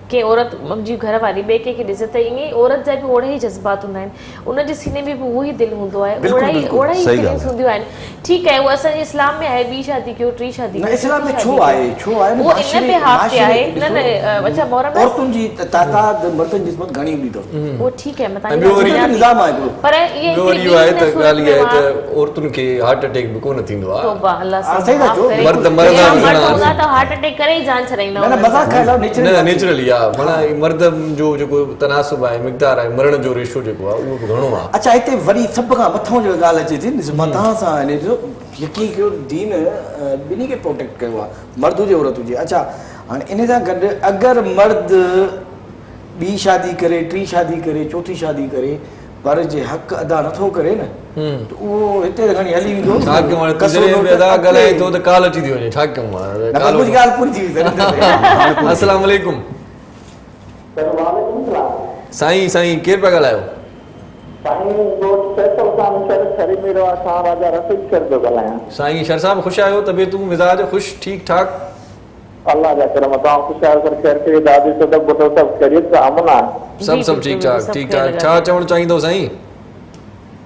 के औरत मुंहिंजी घर वारी ॿिए कंहिंखे ॾिसे त ईअं ई औरत जा बि ओड़ा ई जज़्बात हूंदा आहिनि उनजे सीने में बि उहो ई दिलि हूंदो आहे बिल्कुलु, ओड़ा ई बिल्कुलु, ओड़ा ई सही फीलिंग्स ॻाल्हि हूंदियूं आहिनि ठीकु आहे उहो असांजे इस्लाम में आहे ॿी शादी कयो टी शादी न कयो, इस्लाम में चौथी छो शादी आहे कयो। छो आहे न उहो इन माशरे- बिहाफ ते आहे माशरे न ॾिसो, अच्छा मोहरम औरतुनि जी तादाद मर्दनि जी निस्बत घणी हूंदी अथव उहो ठीकु आहे मां ऐं ॿियो वरी- तव्हांजी निज़ाम आहे हिकिड़ो पर इहे ॿियो वरी इहो आहे त ॻाल्हि इहा आहे त औरतुनि खे हार्ट अटैक बि कोन थींदो आहे सही था चओ, मर्द हार्ट अटैक करे ई जान छॾाईंदा न मज़ाक खाए लाओ न नेचुरली आहे माना मर्द जो जेको तनासुब आहे मिक़दार आहे मरण जो रेशो जेको आहे उहो बि घणो आहे अच्छा हिते वरी सभ खां मथां जो ॻाल्हि अचे थी ॾिस मां तव्हां सां हिन जो यकीन कयो दीन ॿिन्ही खे प्रोटेक्ट कयो आहे मर्द हुजे औरत हुजे अच्छा हाणे इन सां गॾु अगरि मर्द ॿी शादी करे टी शादी करे चौथी शादी करे पर जे हक़ अदा नथो करे न त उहो हिते त खणी हली वेंदो छा कयूं हाणे कसो तजरे में नोट अदा अॻिते। ॻाल्हाए थो त काल अची थी वञे छा कयूं हाणे? न, पर काल- मुंहिंजी ॻाल्हि पूरी थी वई अस्सलाम वालेकुम साईं साईं केरु पिया ॻाल्हायो साईं शर साहब ख़ुशि आहियो तबियतूं मिज़ाज ख़ुशि ठीकु ठाक अल्लाह जा करम तव्हां ख़ुशि आहियो सर ख़ैर करे दादी सदब बुटो सभु खैरियत सां अमन आहे सभु सभु ठीकु ठाक ठीकु ठाक छा चवणु चाहींदो साईं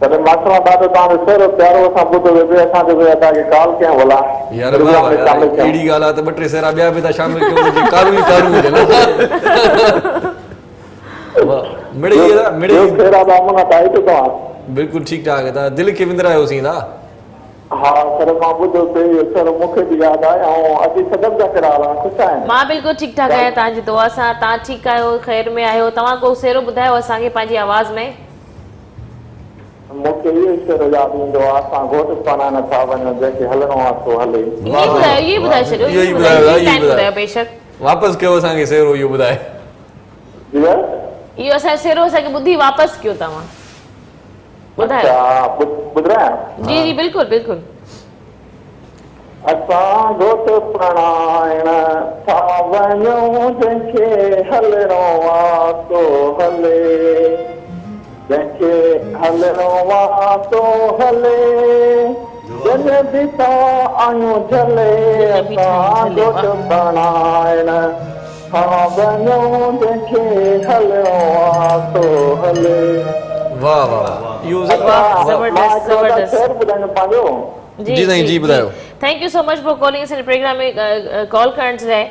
पर मास्टर ॾाढो तव्हांजो सर प्यारो असां ॿुधो वेठे असांजो तव्हांखे कॉल कयूं भला यार वाह वाह यार, अहिड़ी ॻाल्हि आहे त ॿ टे सेरा ॿिया बि था शामिल कयो हुनजी कारूं ई कारूं हुजनि वाह मिड़े अमन आहे तव्हां बिल्कुलु ठीकु ठाक आहे तव्हां दिलि खे विंदरायोसीं था हा सर मां ॿुधो पियो सर मूंखे बि यादि आहे ऐं अॼु सदब जा कहिड़ा हाल आहे ख़ुशि आहिनि मां बिल्कुलु ठीकु ठाक आहियां तव्हांजी दुआ सां तव्हां ठीकु आहियो ख़ैर में आहियो तव्हां को सेरो ॿुधायो असांखे पंहिंजी आवाज़ में मूंखे इहो शेर यादि ईंदो आहे असां घोट पाना नथा वञूं जंहिंखे हलणो आहे सो हले इहे ॿुधाए छॾियो इहो ई ॿुधायो, इहो ई ॿुधायो। बेशक वापसि कयो असांखे सेरो इहो ॿुधाए इहो असांजो सेरो असांखे ॿुधी वापसि कयो तव्हां ॿुधायो ॿुधायां जी जी बिल्कुलु बिल्कुलु असां घोट प्रणाइण था वञूं जंहिंखे हलणो आहे सो हले जंहिंखे हलणो आहे सो हले जन बीठा आहियूं झले असां घोट प्रणाइण था वञूं जंहिंखे हलणो आहे सो हले वाह वाह इहो ज़बरदस्त ज़बरदस्त शेर ॿुधाइणो पंहिंजो जी साईं, जी ॿुधायो। Thank you so much for calling असांजे प्रोग्राम में कॉल करण जे लाइ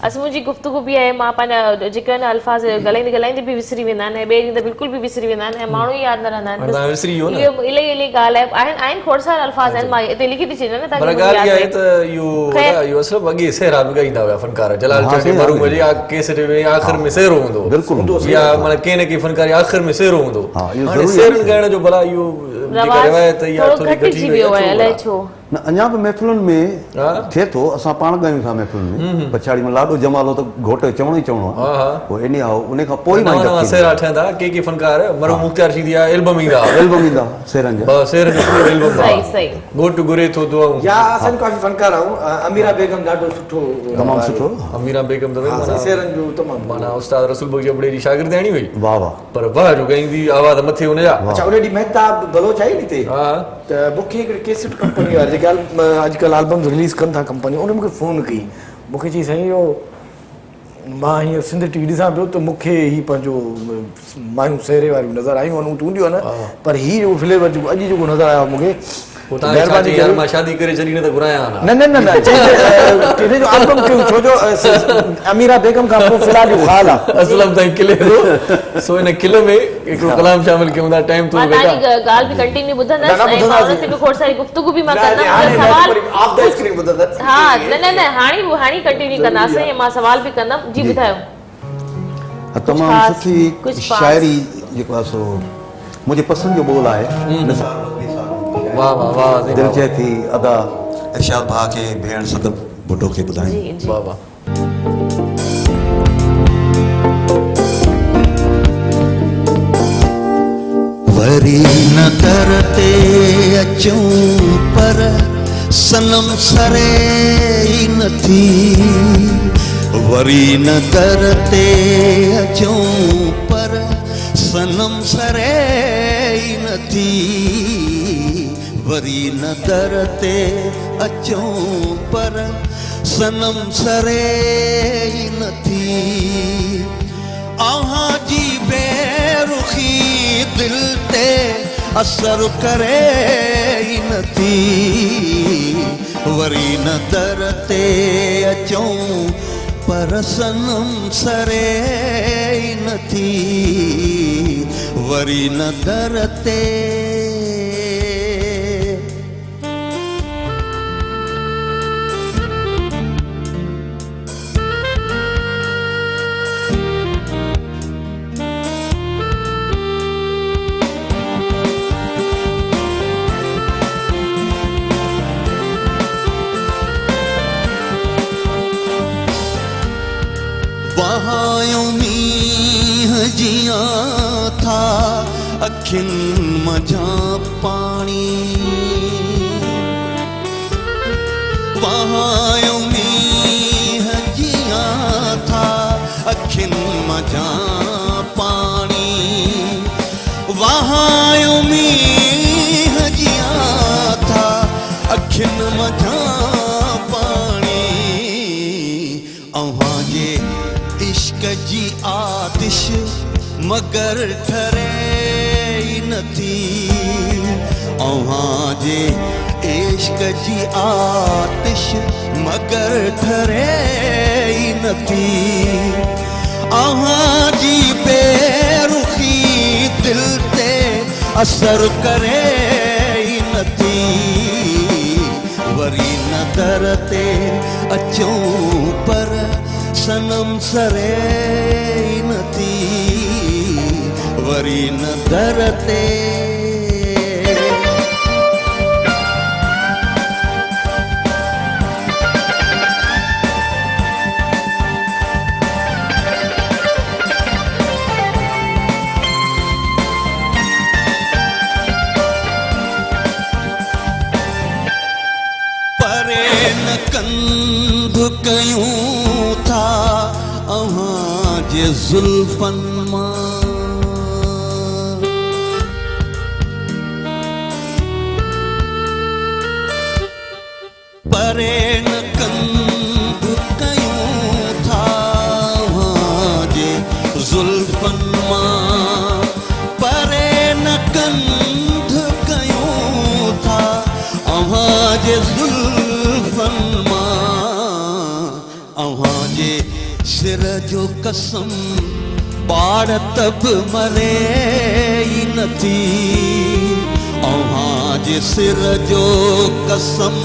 असां मुंहिंजी गुफ़्तगू बि आहे मां पंहिंजा जेके आहिनि अल्फाज़ ॻाल्हाईंदे बि विसरी वेंदा आहिनि ऐं ॿिए ॾींहं त बिल्कुलु बि विसरी वेंदा आहिनि ऐं माण्हू ई यादि न रहंदा हाणे तव्हां विसरी वियो न। आहिनि इहो इलाही इलाही ॻाल्हि आहे आहिनि खोड़ सारा अल्फाज़ आहिनि मां हिते लिखी थी छॾियां न पर ताकी ॻाल्हि मुंहिंजी इहा यादि आहे त इहो असरु अॻे सेरा बि ॻाईंदा हुआ फनकार जलाल हा, चक सही मरूम ॻाल्हि जी केसट में आख़िर में सेरो हूंदो बिल्कुलु हूंदो, सही या ॻाल्हि माना कंहिं न कंहिं फनकार आख़िर में सेरो हूंदो हा, इहो हाणे ज़रूरी सेरनि आहे। ॻाइण जो भला इहो जेका रवाज़ रिवायत इहा थोरो थोरी घटिजी घटी वियो आहे वई अलाए आहे छो न अञा बि महफ़िलुनि में हा। थिए थो, असां पाण ॻायूं था महफ़िलुनि में, पछाड़ी में लाॾो जमालो त घोट चवणो ई चवणो हा, हा। आहे, पोइ इन खां उन खां पोइ नवां नवां सेरा ठहंदा, के फनकार मरो मुख्तियार थी विया, एल्बम ईंदा एल्बम ईंदा सेरनि जा। बस सेर जो पूरो एल्बम सही सही गोट घुरे थो दुआऊं। या असां काफ़ी फनकार आहियूं। अमीरा बेगम ॾाढो सुठो तमामु सुठो। अमीरा बेगम त हा, सेरनि जो तमामु माना उस्ताद रसूल बख्श जबड़े जी शागिर्दाणी हुई, वाह वाह। पर वाह जो गाईंदी आवाज़ मथे हुनजा। अच्छा, उन ॾींहुं मेहताब बलोच आई नी हिते, हा त मूंखे हिकिड़ी कैसेट कंपनी वारी जेके अॼुकल्ह एल्बम्स रिलीज़ कनि था कंपनी, उन मूंखे फ़ोन कई, मूंखे चई साईं इहो मां हीअं सिंध टीवी ॾिसां पियो त मूंखे ही पंहिंजो मायूं सेरे वारियूं नज़र आयूं आहिनि, हूंदियूं आहिनि, पर ही जो फ्लेवर जेको अॼु जेको नज़र आयो मूंखे, महिरबानी यार मां शादी करे छॾी न त घुरायां न न न न हिन जो एल्बम कयो, छो जो अमीरा बेगम खां पोइ फ़िलहाल जो ख़्यालु आहे असलम ताईं किले थो, सो इन किले में हिकिड़ो कलाम शामिल कयूं था। टाइम थोरो मां तव्हांजी ॻाल्हि बि कंटिन्यू ॿुधंदसि ऐं मां उन ते बि खोड़ सारी गुफ़्तगू बि मां कंदमि, सवाल ऑफ द स्क्रीन ॿुधंदसि। हा न न न हाणे कंटिन्यू कंदासीं ऐं मां सवाल बि कंदमि। जी ॿुधायो। तमामु ख़ासि, सुठी कुझु ख़ासि। शाइरी जेको आहे सो मुंहिंजे पसंदि जो ॿोल आहे। वाह वाह वाह दिलि चए थी अदा इरशाद भाउ खे भेण सदब भुट्टो खे ॿुधायूं। जी जी वाह वाह। वरी न करते अचूं पर सनम सरे ई नथी, वरी न करते अचूं पर सनम सरे ई नथी, वरी न करते अचूं पर सनम सरे ई नथी, आहां जी बेरुखी दिल ते असर करे ई नथी, वरी न दर ते अचूं पर सनम सरे ई नथी, वरी न दर ते। वहां मींह जियां था अखियुनि मझा पाणी, वहां मींह जियां था अखियुनि मझा पाणी, वहां मींह जियां था अखियुनि मझा पाणी, अव्हां जे इश्क जी आतिश मगर ठरे ई नथी, अव्हां जे इश्क जी आतिश मगर ठरे ई नथी, अव्हां जी बेरुखी दिल ते असर करे ई नथी, वरी न दर ते अचूं पर सनम सरे ई नथी, वरी न दर ते। परे न कंध कयूं था अव्हां जे ज़ुल्फ़नि मां, परे न कंध कयूं था अव्हां जे ज़ुल्फ़नि मां, परे न कंध कयूं था अव्हां जे ज़ुल्फ़नि मां, अव्हां जे सिर जो कसम बाड़ तब मरे ई नथी, अव्हां जे सिर जो कसम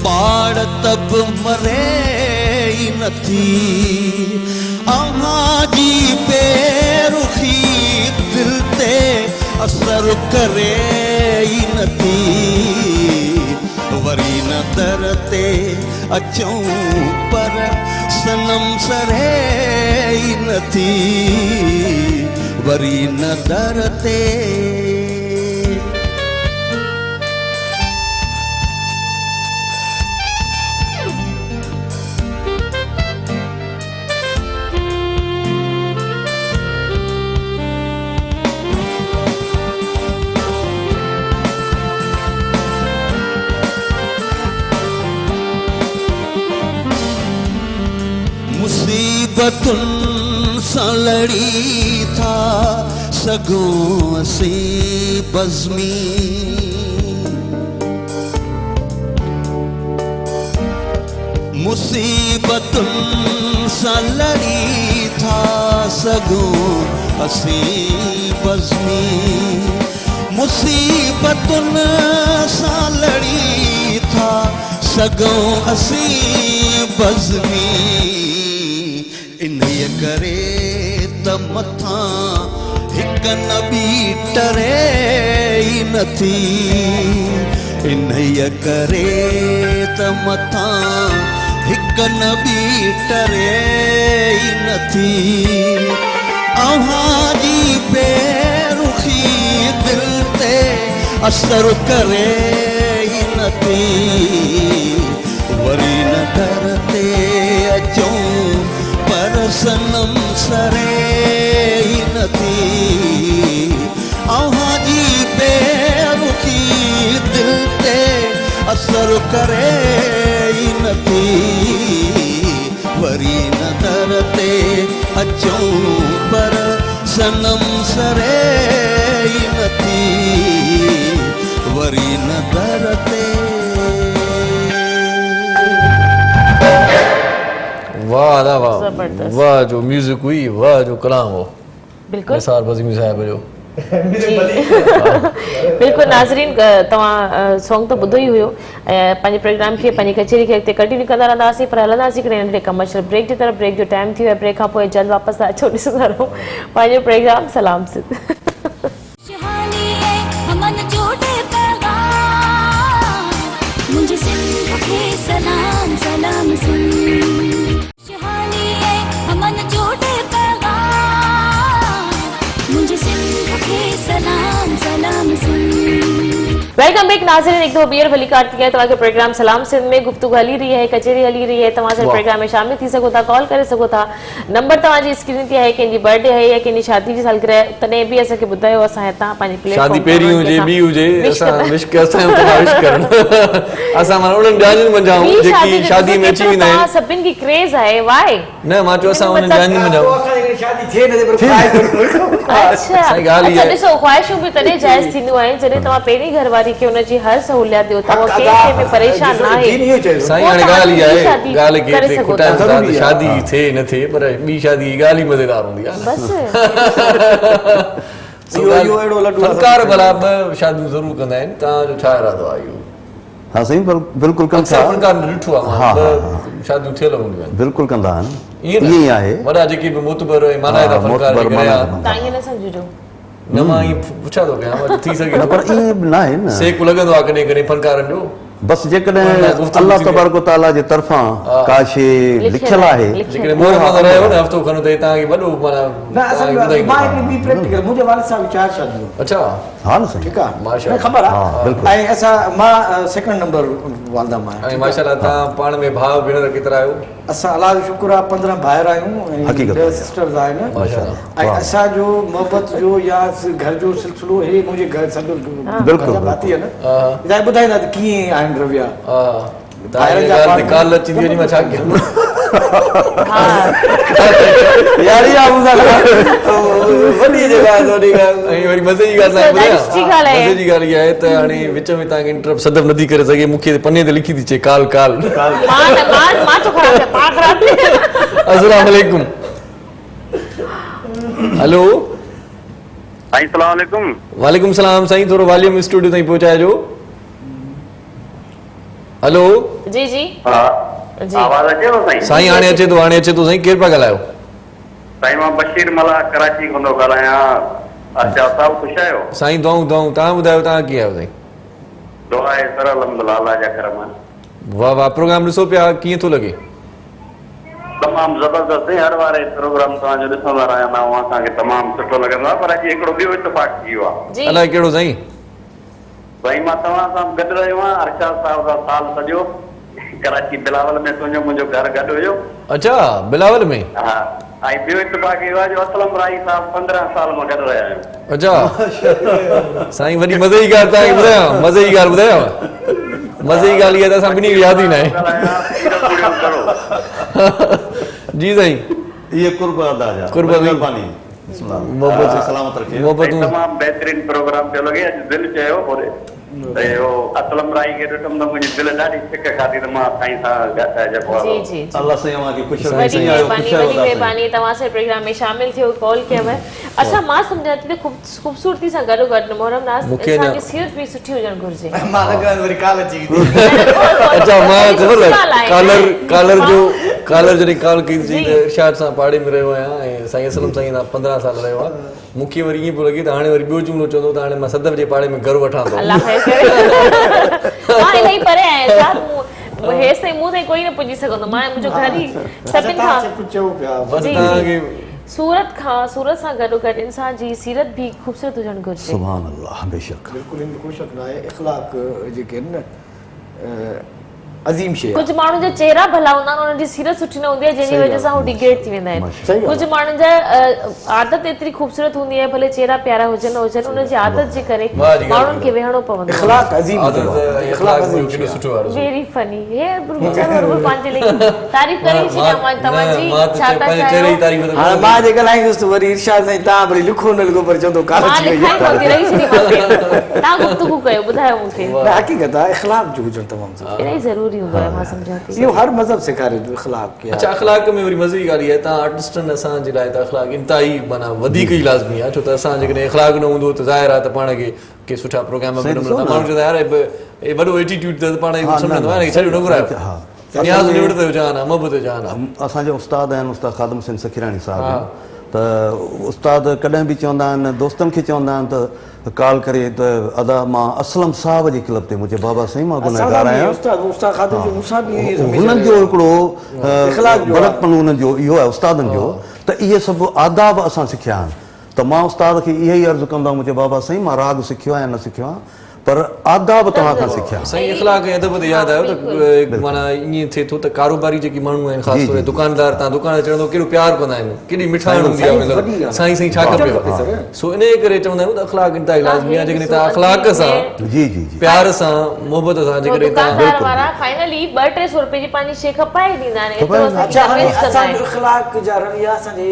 बाड़ तब मरे ई नथी, अव्हां जी बेरुखी दिल ते असर करे ई नथी, वरी दर ते अचूं पर सनम सरे ई नथी वरी न दर ते मुसीबतुन सां लड़ी था सघूं असीं बज़्मी मुसीबतुन सां लड़ी था सघूं असीं बज़्मी मुसीबतुन सां लड़ी था सघूं असीं बज़्मी इन्हीअ करे त मथां हिक न ॿी टरे ई नथी इन्हीअ करे त मथां हिक न ॿी टरे ई नथी अव्हां जी बेरुखी दिल ते असर करे ई नथी वरी न दर ते अचूं पर सनम सरे ई नथी अव्हां जी बेरुखी दिल ते असर करे ई नथी वरी न दर ते अचूं पर सनम सरे ई नथी वरी न दर ते वाह ना वाह जबरदस्त। वाह जो म्यूजिक हुई वाह जो कलाम हो बिल्कुल निसार बज़मी साहिब जो बिल्कुल नाज़रीन तव्हां सॉन्ग तो ॿुधो ई हुयो पंहिंजे प्रोग्राम खे पंहिंजी कचेरी खे अॻिते कंटिन्यू कंदा रहंदासीं पर हलंदासीं हिकिड़े नंढे कमर्शियल ब्रेक जी तरफ़ ब्रेक जो टाइम थी वियो आहे ब्रेक खां पोइ जल्द वापसि अचो ॾिसंदा रहो पंहिंजो प्रोग्राम सलाम सिंध खुशहाली है अमन जोड़े पैगाम मुझे सिंध के सलाम सलाम सिंध खुशहाली है अमन जोड़े पैगाम मुझे सिंध के सलाम सलाम सिंध वेलकम बैक नाज़रीन एक दो ॿीहर भली कारती आहे तव्हांखे प्रोग्राम सलाम सिंध में गुफ्तगू हली रही है कचेरी हली रही है तव्हां वाह। प्रोग्राम में शामिल थी सघो था कॉल करे सघो था नंबर तव्हांजी स्क्रीन ते आहे कंहिंजी बर्थडे आहे या कंहिंजी शादी जी सालगिरह तॾहिं बि असांखे ॿुधायो असां हितां पंहिंजे प्लेटफॉर्म शादी पहिरीं हुजे ॿी हुजे असां विश करण असां माना उन्हनि ॼाणियुनि मंझाऊं जेकी शादी में अची वेंदा आहिनि सभिनि खे क्रेज़ आहे वाए न मां चयो असां उन्हनि ॼाणियुनि मंझाऊं शादी थिए न पर अच्छा सही ॻाल्हि ई अच्छा आहे। ॾिसो ख़्वाहिशूं बि तॾहिं जाइज़ थींदियूं आहिनि जॾहिं तव्हां पहिरीं घरवारी खे हुनजी हर सहूलियत ॾियो था उहा कंहिंखे बि परेशान न आहे साईं हाणे ॻाल्हि ई आहे शादी ॻाल्हि करे खे सघो खुटाइण था। था त शादी थिए न थिए पर ॿी शादी जी ॻाल्हि ई मज़ेदार हूंदी आहे बस इहो अहिड़ो लॾू आहे। फनकार भला ॿ शादियूं ज़रूर कंदा आहिनि तव्हांजो छा इरादो आहे इहो हाँ साईं बिल्कुलु कनि अक्सर था फनकार ने ॾिठो आहे हा, मां हा, ॿ शादियूं थियल हूंदियूं आहिनि बिल्कुलु कंदा आहिनि ईअं ईअं ई न आहे वॾा जेके बि मोतबर ऐं मानाइदा हा, फनकार मोतबर जेके रहिया मानाइदा। तव्हां ईअं न सम्झिजो न मां ईअं पुछां थो कयां थी सघे न पर ईअं बि न आहे न सेक लॻंदो आहे कॾहिं कॾहिं फनकारनि जो बसि जेकॾहिं गुफ़्तगू अलाह थी तबारक व ताला जे तरफ़ां का शइ लिखियल आहे जेकॾहिं मोर मां रहियो न हफ़्तो खनि त तव्हांखे वॾो माना न असल तव्हांखे में ॿुधाईंदो। मां हिकिड़ी ॿी प्रैक्टिकल मुंहिंजे वालिद साहिब 4 शादियूं अच्छा हा न साईं ठीकु आहे माशा न ख़बर हा, आहे बिल्कुलु। ऐं असां मां सेकंड नंबर वालदा मां ऐं माशाल्लाह तव्हां पाण में भाउ भेनर केतिरा आहियो असां अलाह जो शुक्र आहे 15 भाइर आहियूं ऐं हक़ीक़त 10 आहे। सिस्टर्स आहिनि माशाल्लाह ऐं वाह। असांजो मोहबत जो या घर जो सिलसिलो हे मुंहिंजे घर सॼो बिल्कुलु, भाती आहे न हा तव्हां ॿुधाईंदा त कीअं आहिनि रविया हा ॿाहिरि जा तव्हांजी ॻाल्हि ते माण्हू- काल अची वञी मां छा कयां यारी आहे मूंसां वॾी जॻह आहे वॾी ॻाल्हि ऐं वरी मज़े जी ॻाल्हि तव्हांखे ॾाढी सुठी ॻाल्हि आहे। मज़े जी ॻाल्हि इहा आहे त हाणे विच में तव्हांखे इंटरप्ट सदब नथी करे सघे मूंखे पने ते लिखी थी अचे काल काल मां तो ख़राब है पाण ख़राब थी अस्सलाम वालेकुम हेलो साईं सलाम अलैकुम वालेकुम सलाम साईं थोरो वॉल्यूम स्टूडियो ताईं पहुचाइजो हेलो जी जी हा जी आवाज़ अचे थो साईं साईं हाणे अचे थो साईं केरु पिया ॻाल्हायो साईं मां बशीर मला कराची खां थो ॻाल्हायां अच्छा साहब ख़ुशि आहियो साईं दुआऊं तव्हां ॿुधायो तव्हां कीअं आहियो साईं दुआ आहे सर अलहमदुलिल्लाह अल्लाह जा करम वाह वाह प्रोग्राम ॾिसो पिया कीअं थो लॻे? तमामु ज़बरदस्त हर वारे प्रोग्राम तव्हांजो ॾिसंदा रहंदा आहियूं असांखे तमामु सुठो लॻंदो आहे पर अॼु हिकिड़ो ॿियो इतफ़ाक़ थी वियो आहे जी अलाए कहिड़ो साईं? भई मां तव्हां सां गॾु रहियो आहियां अरशद साहिब सां साल सॼो कराची बिलावल में तुंहिंजो मुंहिंजो घर गॾु हुयो अच्छा बिलावल में? हा ऐं ॿियो इतफ़ाक़ इहो आहे जो असलम राई साहिब 15 साल मां गॾु रहिया आहियूं अच्छा साईं वॾी मज़े जी ॻाल्हि तव्हांखे ॿुधायां मज़े जी ॻाल्हि ॿुधायांव मज़े जी ॻाल्हि इहा त असां ॿिन्ही खे यादि ई न आहे जी साईं ये कुर्बान आजा कुर्बानी। मेहरबानी मोहब्बत से सलामत रखे मोहब्बत तमामु बहितरीन प्रोग्राम पियो लॻे अॼु दिलि चयो होॾे त इहो असलम राई खे ॾिठुमि त मुंहिंजी दिलि ॾाढी सिक खाधी त मां साईं सां जेको जी आहे जी अल्लाह से वहां की खुश वॾी महिरबानी वॾी महिरबानी तव्हां सां प्रोग्राम में शामिल थियो कॉल कयव अच्छा मां सम्झां थी त ख़ूबसूरती सां गॾो गॾु मोहरम नाज़ मूंखे न- इंसान जी सिहत बि सुठी हुजणु घुरिजे मां लॻा वरी काल अची वई अच्छा मां ख़बर आहे कालर जॾहिं कॉल कई जी। त इरशाद सां पाड़े में रहियो आहियां ऐं साईं असलम साईं सां 15 साल रहियो आहे मूंखे वरी ईअं पियो लॻे त हाणे वरी ॿियो जुमिलो चवंदो त हाणे मां सदफ जे पाड़े में घरु वठां थो अल्लाह ख़ैर करे मां इलाही परे आहियां छा मूं हेसि ताईं मूं ताईं कोई न पुॼी सघंदो मां मुंहिंजो घर ई सभिनि खां कुझु चओ पिया बसि जी, तव्हांखे सूरत सां गॾो गॾु इंसान जी सीरत भी ख़ूबसूरत हुजणु घुरिजे सुभान अल्लाह बेशक बिल्कुलु इन में कोई शक न आहे इख़लाक़ जेके आहिनि न अज़ीम शइ आहे कुछ माण्हुनि जा चेहरा भला हूंदा आहिनि उन्हनि जी सीरत सुठी न हूंदी आहे जंहिंजी वजह सां हू डिग्रेड थी वेंदा आहिनि सही ॻाल्हि कुछ माण्हुनि जा आदत एतिरी ख़ूबसूरत हूंदी आहे भले चेहरा प्यारा हुजनि न हुजनि उन्हनि जी आदत जे करे वाह जी, माण्हुनि खे वेहणो पवंदो आहे इख़लाक़ अज़ीम आदत हूंदो आहे। ऐं इख़लाक़ अख़लाक़ अज़ीम केॾो शइ सुठो आहे वेरी फनी हे वीचारो पंहिंजे लिए तारीफ़ करे ई छॾियां मां तव्हांजी छा था पंहिंजे चेहरे जी चाहियो तारीफ़ हाणे मां जे ॻाल्हाईंदुसि त वरी इरशाद साईं तव्हां वरी लिखो न लिखो पर चवंदो काल मां अची वई लिखाई नथी रही छॾी मूंखे तव्हां गुफ़्तगू कयो ॿुधायो मूंखे न हक़ीक़त आहे इख़लाक़ जो हुजणु तमामु ज़रूरी इलाही ज़रूरी हूंदो आहे मां सम्झां थी इहो हर मज़हब सेखारे थो इख़लाक़ खे अच्छा अख़लाक़ में वरी मज़े जी ॻाल्हि इहा आहे तव्हां आर्टिस्टनि असांजे लाइ त अख़लाक़ इंतिहाई माना वधीक ई लाज़मी आहे छो त असां जेकॾहिं इख़लाक़ न हूंदो त ज़ाहिर आहे त पाण खे के सुठा प्रोग्राम में सही ॾिसो न। माण्हू चवंदा यार हे वॾो एटीट्यूड त पाण खे सम्झंदो आहे न छॾियो न घुरायो हा न्याज़ निवड़ ते हुजान आहे मोहबत हुजान आहे असांजा उस्ताद आहिनि उस्ताद ख़ादम हुसैन सखीराणी साहिबु त उस्ताद कॾहिं बि चवंदा आहिनि दोस्तनि खे चवंदा आहिनि त कॉल करे त अदा मां असलम साहब जे क्लब ते मुंहिंजे बाबा साईं मां गुनहगार आहियां उस्ताद खादिम जो मूंसां बि हुननि जो हिकिड़ो इख़लाक़ जो आहे। गलतपन हुननि जो इहो आहे उस्तादनि जो त इहे सभु आदाब असां सिखिया आहिनि त मां उस्ताद खे इहा ई अर्ज़ु कंदो मुंहिंजे बाबा साईं मां राग सिखियो आहे या न सिखियो आहे पर आदाब तव्हां खां सिखिया सही इख़लाक़ ऐं अदब ते यादि आयो त माना ईअं थिए थो त कारोबारी जेकी माण्हू आहिनि ख़ासि तौर ते दुकानदार तव्हां दुकान ते चवंदो केॾो प्यार कंदा आहिनि केॾी मिठाण हूंदी आहे मतिलबु साईं साईं छा खपे सो इन करे चवंदा आहियूं त अख़लाक़ इंतिहाई लाज़मी आहे जेकॾहिं तव्हां अख़लाक़ सां जी जी जी प्यार सां मोहबत सां जेकॾहिं तव्हां दुकानदार वारा फाइनली 200-300 रुपए जी पंहिंजी शइ खपाए ॾींदा आहिनि एतिरो असां अच्छा हाणे convince कंदा असांजो आहियूं। इख़लाक़ जा रवैया असांजे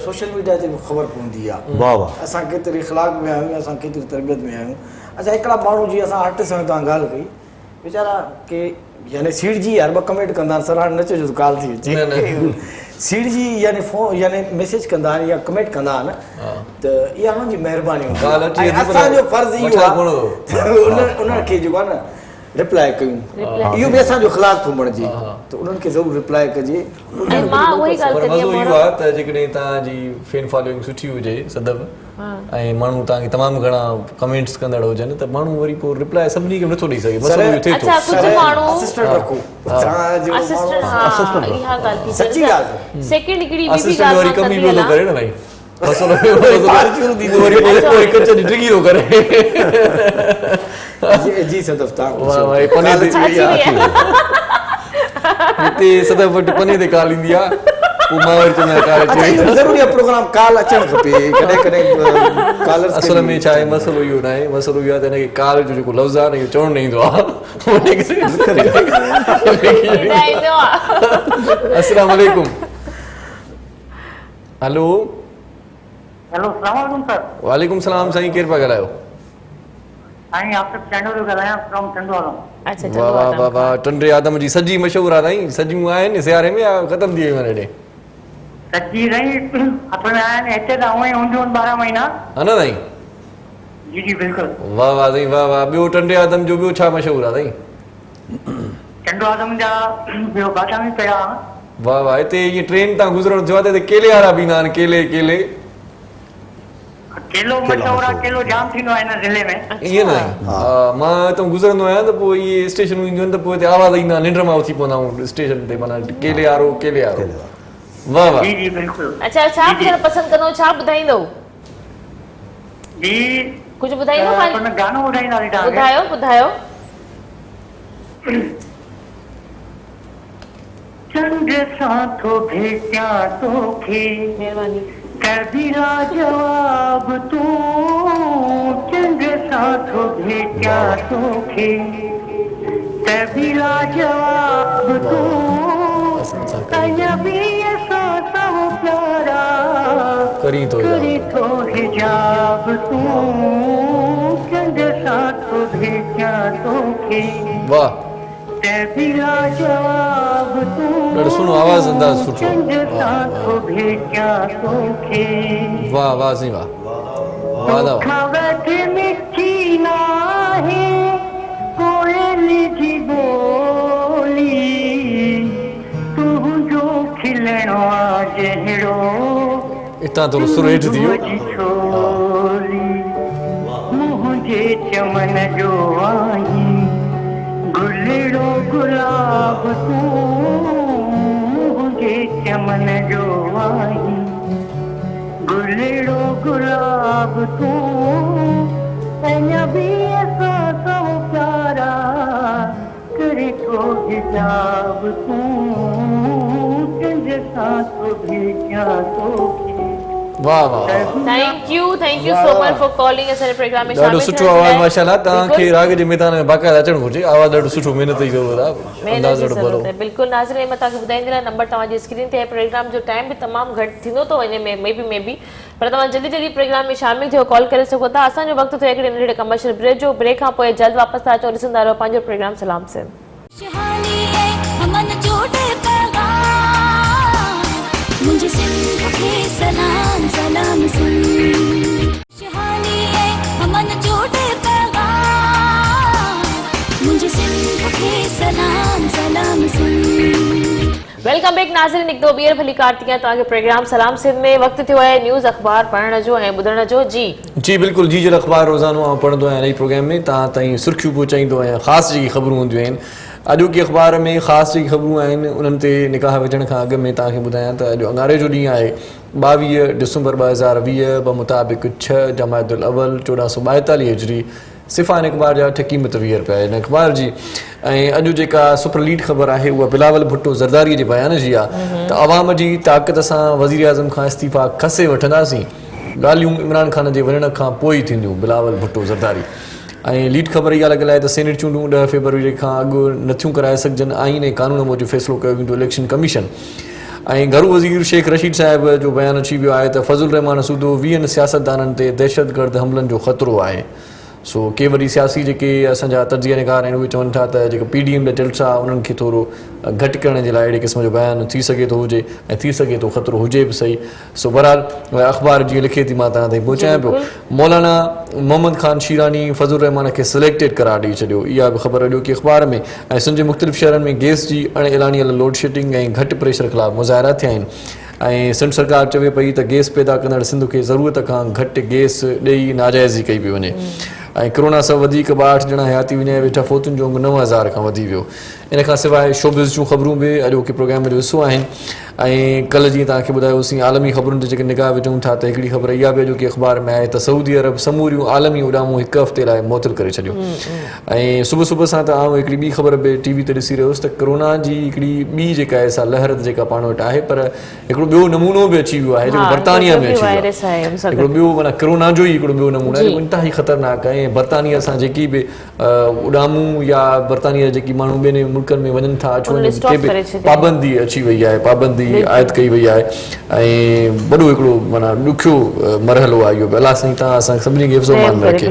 सोशल मीडिया ते बि ख़बर पवंदी आहे वाह वाह असां केतिरी इख़लाक़ में आहियूं असां केतिरी तरबियत में आहियूं अच्छा हिकिड़ा माण्हू जीअं असां आर्टिस्ट आहियूं तव्हां ॻाल्हि कई वीचारा के यानी सीट जी यार ॿ कमेंट कंदा आहिनि सराहना न चइजो कॉल थी अचे सीट जी यानी फोन यानी मैसेज कंदा आहिनि या कमेंट कंदा आहिनि त इहा हुननि जी महिरबानी हूंदी ॻाल्हि अची आहे वेंदी पर असांजो फर्ज़ु इहो वठणु आहे उन्हनि खे जेको आहे न रिप्लाई कयूं इहो बि असांजो इख़लाक़ थो बणिजे त उन्हनि खे ज़रूरु रिप्लाई कजे ऐं मां उहो ई ॻाल्हि पर कंदी मज़ो आहियां इहो आहे त जेकॾहिं तव्हांजी फैन फॉलोइंग सुठी हुजे सदब ऐं माण्हू तव्हांखे तमामु घणा कमेंट्स कंदड़ हुजनि त माण्हू वरी पोइ रिप्लाई सभिनी खे नथो ॾेई सघे मसइलो इहो थिए थो अच्छा कुझु माण्हू असिस्टेंट रखो तव्हांजो असिस्टेंट माण्हू हा इहा ॻाल्हि थी सची ॻाल्हि सेकेंड हिकिड़ी ॿी बि असिस्टेंट वरी ॻाल्हि कमी मां पियो थो कंदी करे न भाई मसइलो वरी पोइ हिकु चरी डिगी थो करे जी सदफ तव्हां वाह वाह पने ते अची वई आहे। हिते सदा वटि पने ते काल ईंदी आहे पोइ मां वरी चवंदा काल अच्छा अची इहो ज़रूरी आहे प्रोग्राम कॉल अचणु खपे कॾहिं कॾहिं कॉलर्स असल में छा आहे मसइलो इहो न आहे मसइलो इहो आहे त हिनखे काल जो जेको लफ़्ज़ आहे न इहो चवणु न ईंदो ॿुधाईंदो आहे। अस्सलाम वालेकुम हेलो हेलो अस्सलाम वालेकुम सर वालेकुम सलाम साईं केरु पिया ॻाल्हायो साईं आप सब चैनल पे ॻाल्हायां फ्रॉम टंडवाला अच्छा वाह वाह वाह वाह टंडे आदम जी सजी मशहूरु आहे साईं सजियूं आहिनि सियारे में या ख़तमु थी वियूं आहिनि हेॾे सच्ची साईं हथ में आया आहिनि हिते त हूअं ई हूंदियूं 12 महीना हा न साईं जी जी बिल्कुलु वाह वाह साईं वाह वाह ॿियो टंडे आदम जो ॿियो छा मशहूरु आहे साईं टंडवाला जा ॿियो बादामी पिया वाह वाह हिते ईअं ट्रेन तां गुज़रणु थियो आहे त हिते केले वारा बीहंदा आहिनि केले केले किलो मशहूरु आहे, किलो जाम थींदो आहे हिन ज़िले में। ईअं न मां हितां गुज़रंदो आहियां त पोइ इहे स्टेशनूं ईंदियूं आहिनि त पोइ हिते आवाज़ ईंदा निंड मां उथी पवंदा आहियूं स्टेशन ते माना केले वारो केले वारो। वाह वाह जी जी बिल्कुलु। अच्छा छा ॿुधणु पसंदि कंदो, छा ॿुधाईंदो? जी कुझु ॿुधाईंदो? हुन गानो ॿुधाईंदासीं तव्हांखे। ॿुधायो ॿुधायो। चंड सां थो भेटिया तोखे, महिरबानी। कबीरा जवाब तूं, चंड सां थो भेटिया तोखे, कबीरा जवाब तूं, अजबीअ सां सब प्यारा करी थो हिजाब तूं, चंड सां थो भेटिया तोखे। वाह कबीरा जवाब तूं, ॾाढो सुठो आवाज़ अंदाज़ सुठो। चंड सां थो भेटिया तोखे। वाह वाह साईं वाह वाह वाह। खवट मिठी नाहे कोयल जी बोली, तुंहिंजो खिलणो आहे जहिड़ो इतां थोरो सुर हेठि थी वियो। छोली, मुंहिंजे चमन जो आई गुलड़ो गुलाब तूं, मुंहिंजे चमन जो आई गुलड़ो गुलाब तूं, अजबीअ सां सब प्यारा करे थो हिजाब तूं, चंड सां थो भेटिया तोखे। वाह वाह thank you so much for calling असांजे प्रोग्राम में ॾाढो शामिल सुठो आवाज़ माशाल्लाह। तव्हांखे राग जे मैदान में बाक़ाइदा अचणु घुरिजे, आवाज़ ॾाढो सुठो महिनत जी ज़रूरत आहे, अंदाज़ ॾाढो भलो। बिल्कुलु नाज़रीन मां तव्हांखे ॿुधाईंदी नंबर तव्हांजी स्क्रीन ते आहे। प्रोग्राम जो टाइम बि तमामु घटि थींदो थो वञे मे बी पर तव्हां जल्दी जल्दी प्रोग्राम में शामिल थियो कॉल करे सघो था। असांजो वक़्तु थियो हिकिड़े नंढड़े कमर्शियल ब्रेक जो, ब्रेक खां पोइ जल्द वापसि था अचो। ॾिसंदा रहो पंहिंजो प्रोग्राम सलाम से। खुशहाली है अमन जोड़े पैगाम, मुझे सिंध के सलाम सलाम सुन। खुशहाली है अमन जोड़े पैगाम, मुझे सिंध के सलाम सलाम सुन। वेलकम बैक नाज़रीन, हिकु दफ़ो ॿीहर भली कार्तिका तव्हांखे प्रोग्राम सलाम सिंध में वक़्तु थियो आहे न्यूज़ अख़बार पढ़ण जो ऐं ॿुधण जो। जी बिल्कुलु जी जल अख़बार रोज़ानो आउं पढ़ंदो आहियां नई प्रोग्राम में, तव्हां ताईं सुर्खियूं पहुचाईंदो आहियां। ख़ासि जेकी ख़बरूं हूंदियूं आहिनि अॼोकी अख़बार में, ख़ासि जेकी ख़बरूं आहिनि उन्हनि ते निगाह विझण खां अॻु में तव्हांखे ॿुधायां त अॼु अंगारे जो ॾींहुं आहे 22 डिसंबर 2020 मुताबिक़ 6 जमादुल अवल 1442 हिजरी। सिफ़ा इन अख़बार जा 8 क़ीमत 20 रुपया इन अख़बार जी। ऐं अॼु जेका सुपर लीड ख़बर आहे उहा बिलावल भुट्टो ज़रदारी जे बयान जी आहे त अवाम जी ताक़त सां वज़ीर आज़म खां इस्तीफ़ा खसे वठंदासीं, ॻाल्हियूं इमरान ख़ान जे वञण खां पोइ ई थींदियूं, बिलावल भुट्टो ज़रदारी। ऐं लीड ख़बर इहा लॻल आहे त सेनेट चूंडूं 10 फरवरी खां अॻु नथियूं कराए सघजनि, आईन ऐं कानून मूजिबि फ़ैसिलो कयो वेंदो इलेक्शन कमीशन। ऐं घरू वज़ीर शेख रशीद साहिब जो बयानु अची वियो आहे त फज़ुल रहमान सूदो 20 सियासतदाननि ते दहशतगर्द हमलनि जो ख़तरो आहे। सो के वरी सियासी जेके असांजा तर्जिया निगार आहिनि उहे चवनि था त जेको PDM जा जलसा उन्हनि खे थोरो घटि करण जे लाइ अहिड़े क़िस्म जो बयानु थी सघे थो हुजे ऐं थी सघे थो ख़तरो हुजे बि सही। सो बहरहाल अख़बार जीअं लिखे थी मां तव्हां ताईं पहुचायां पियो। मौलाना मोहम्मद ख़ान शीरानी फज़ुल रहमान खे सिलेक्टेड करार ॾेई छॾियो, इहा बि ख़बर अॼोकी अख़बार में। ऐं सिंध जे मुख़्तलिफ़ शहरनि में गैस जी अणएलानियल लोड शेडिंग ऐं घटि प्रेशर ख़िलाफ़ु मुज़ाहिरा थिया आहिनि। ऐं सिंध सरकार चवे पई त गैस पैदा कंदड़ सिंध खे ज़रूरत खां घटि गैस ॾेई नाजाइज़ी कई पई वञे। ऐं कोरोना सां वधीक 62 ॼणा हयाती विञाए वेठा, फ़ौतुनि जो 9000 खां वधी वियो। इन खां सवाइ शोबिज़ जूं ख़बरूं बि अॼोके प्रोग्राम जो हिसो आहिनि। ऐं कल्ह जीअं तव्हांखे ॿुधायोसीं आलमी ख़बरुनि ते जेके निगाह विझूं था त हिकिड़ी ख़बर इहा बि अॼोकी अख़बार में आहे त सऊदी अरब समूरियूं आलमी उॾामूं हिकु हफ़्ते लाइ मुअतल करे छॾियो। ऐं सुबुह सुबुह सां त आउं हिकिड़ी ॿी ख़बर बि TV ते ॾिसी रहियोसि त कोरोना जी हिकिड़ी ॿी जेका आहे सा लहर जेका पाण वटि आहे, पर हिकिड़ो ॿियो नमूनो बि अची वियो आहे जेको बर्तानिया में अची वियो आहे। हिकिड़ो ॿियो माना कोरोना जो ई हिकिड़ो ॿियो नमूनो आहे जेको इंतिहाई ख़तरनाक आहे। ऐं बर्तानिया सां जेकी बि उॾामूं या बर्तानिया जेकी माण्हू ॿियनि मुल्कनि में वञनि था अचु वञनि ते बि पाबंदी अची वई आहे, पाबंदी आयत कई वई आहे। ऐं वॾो हिकिड़ो माना ॾुखियो मरहलो आहे इहो। अलाह साईं तव्हां असां सभिनी खे हिफ़्ज़ो मान रखे।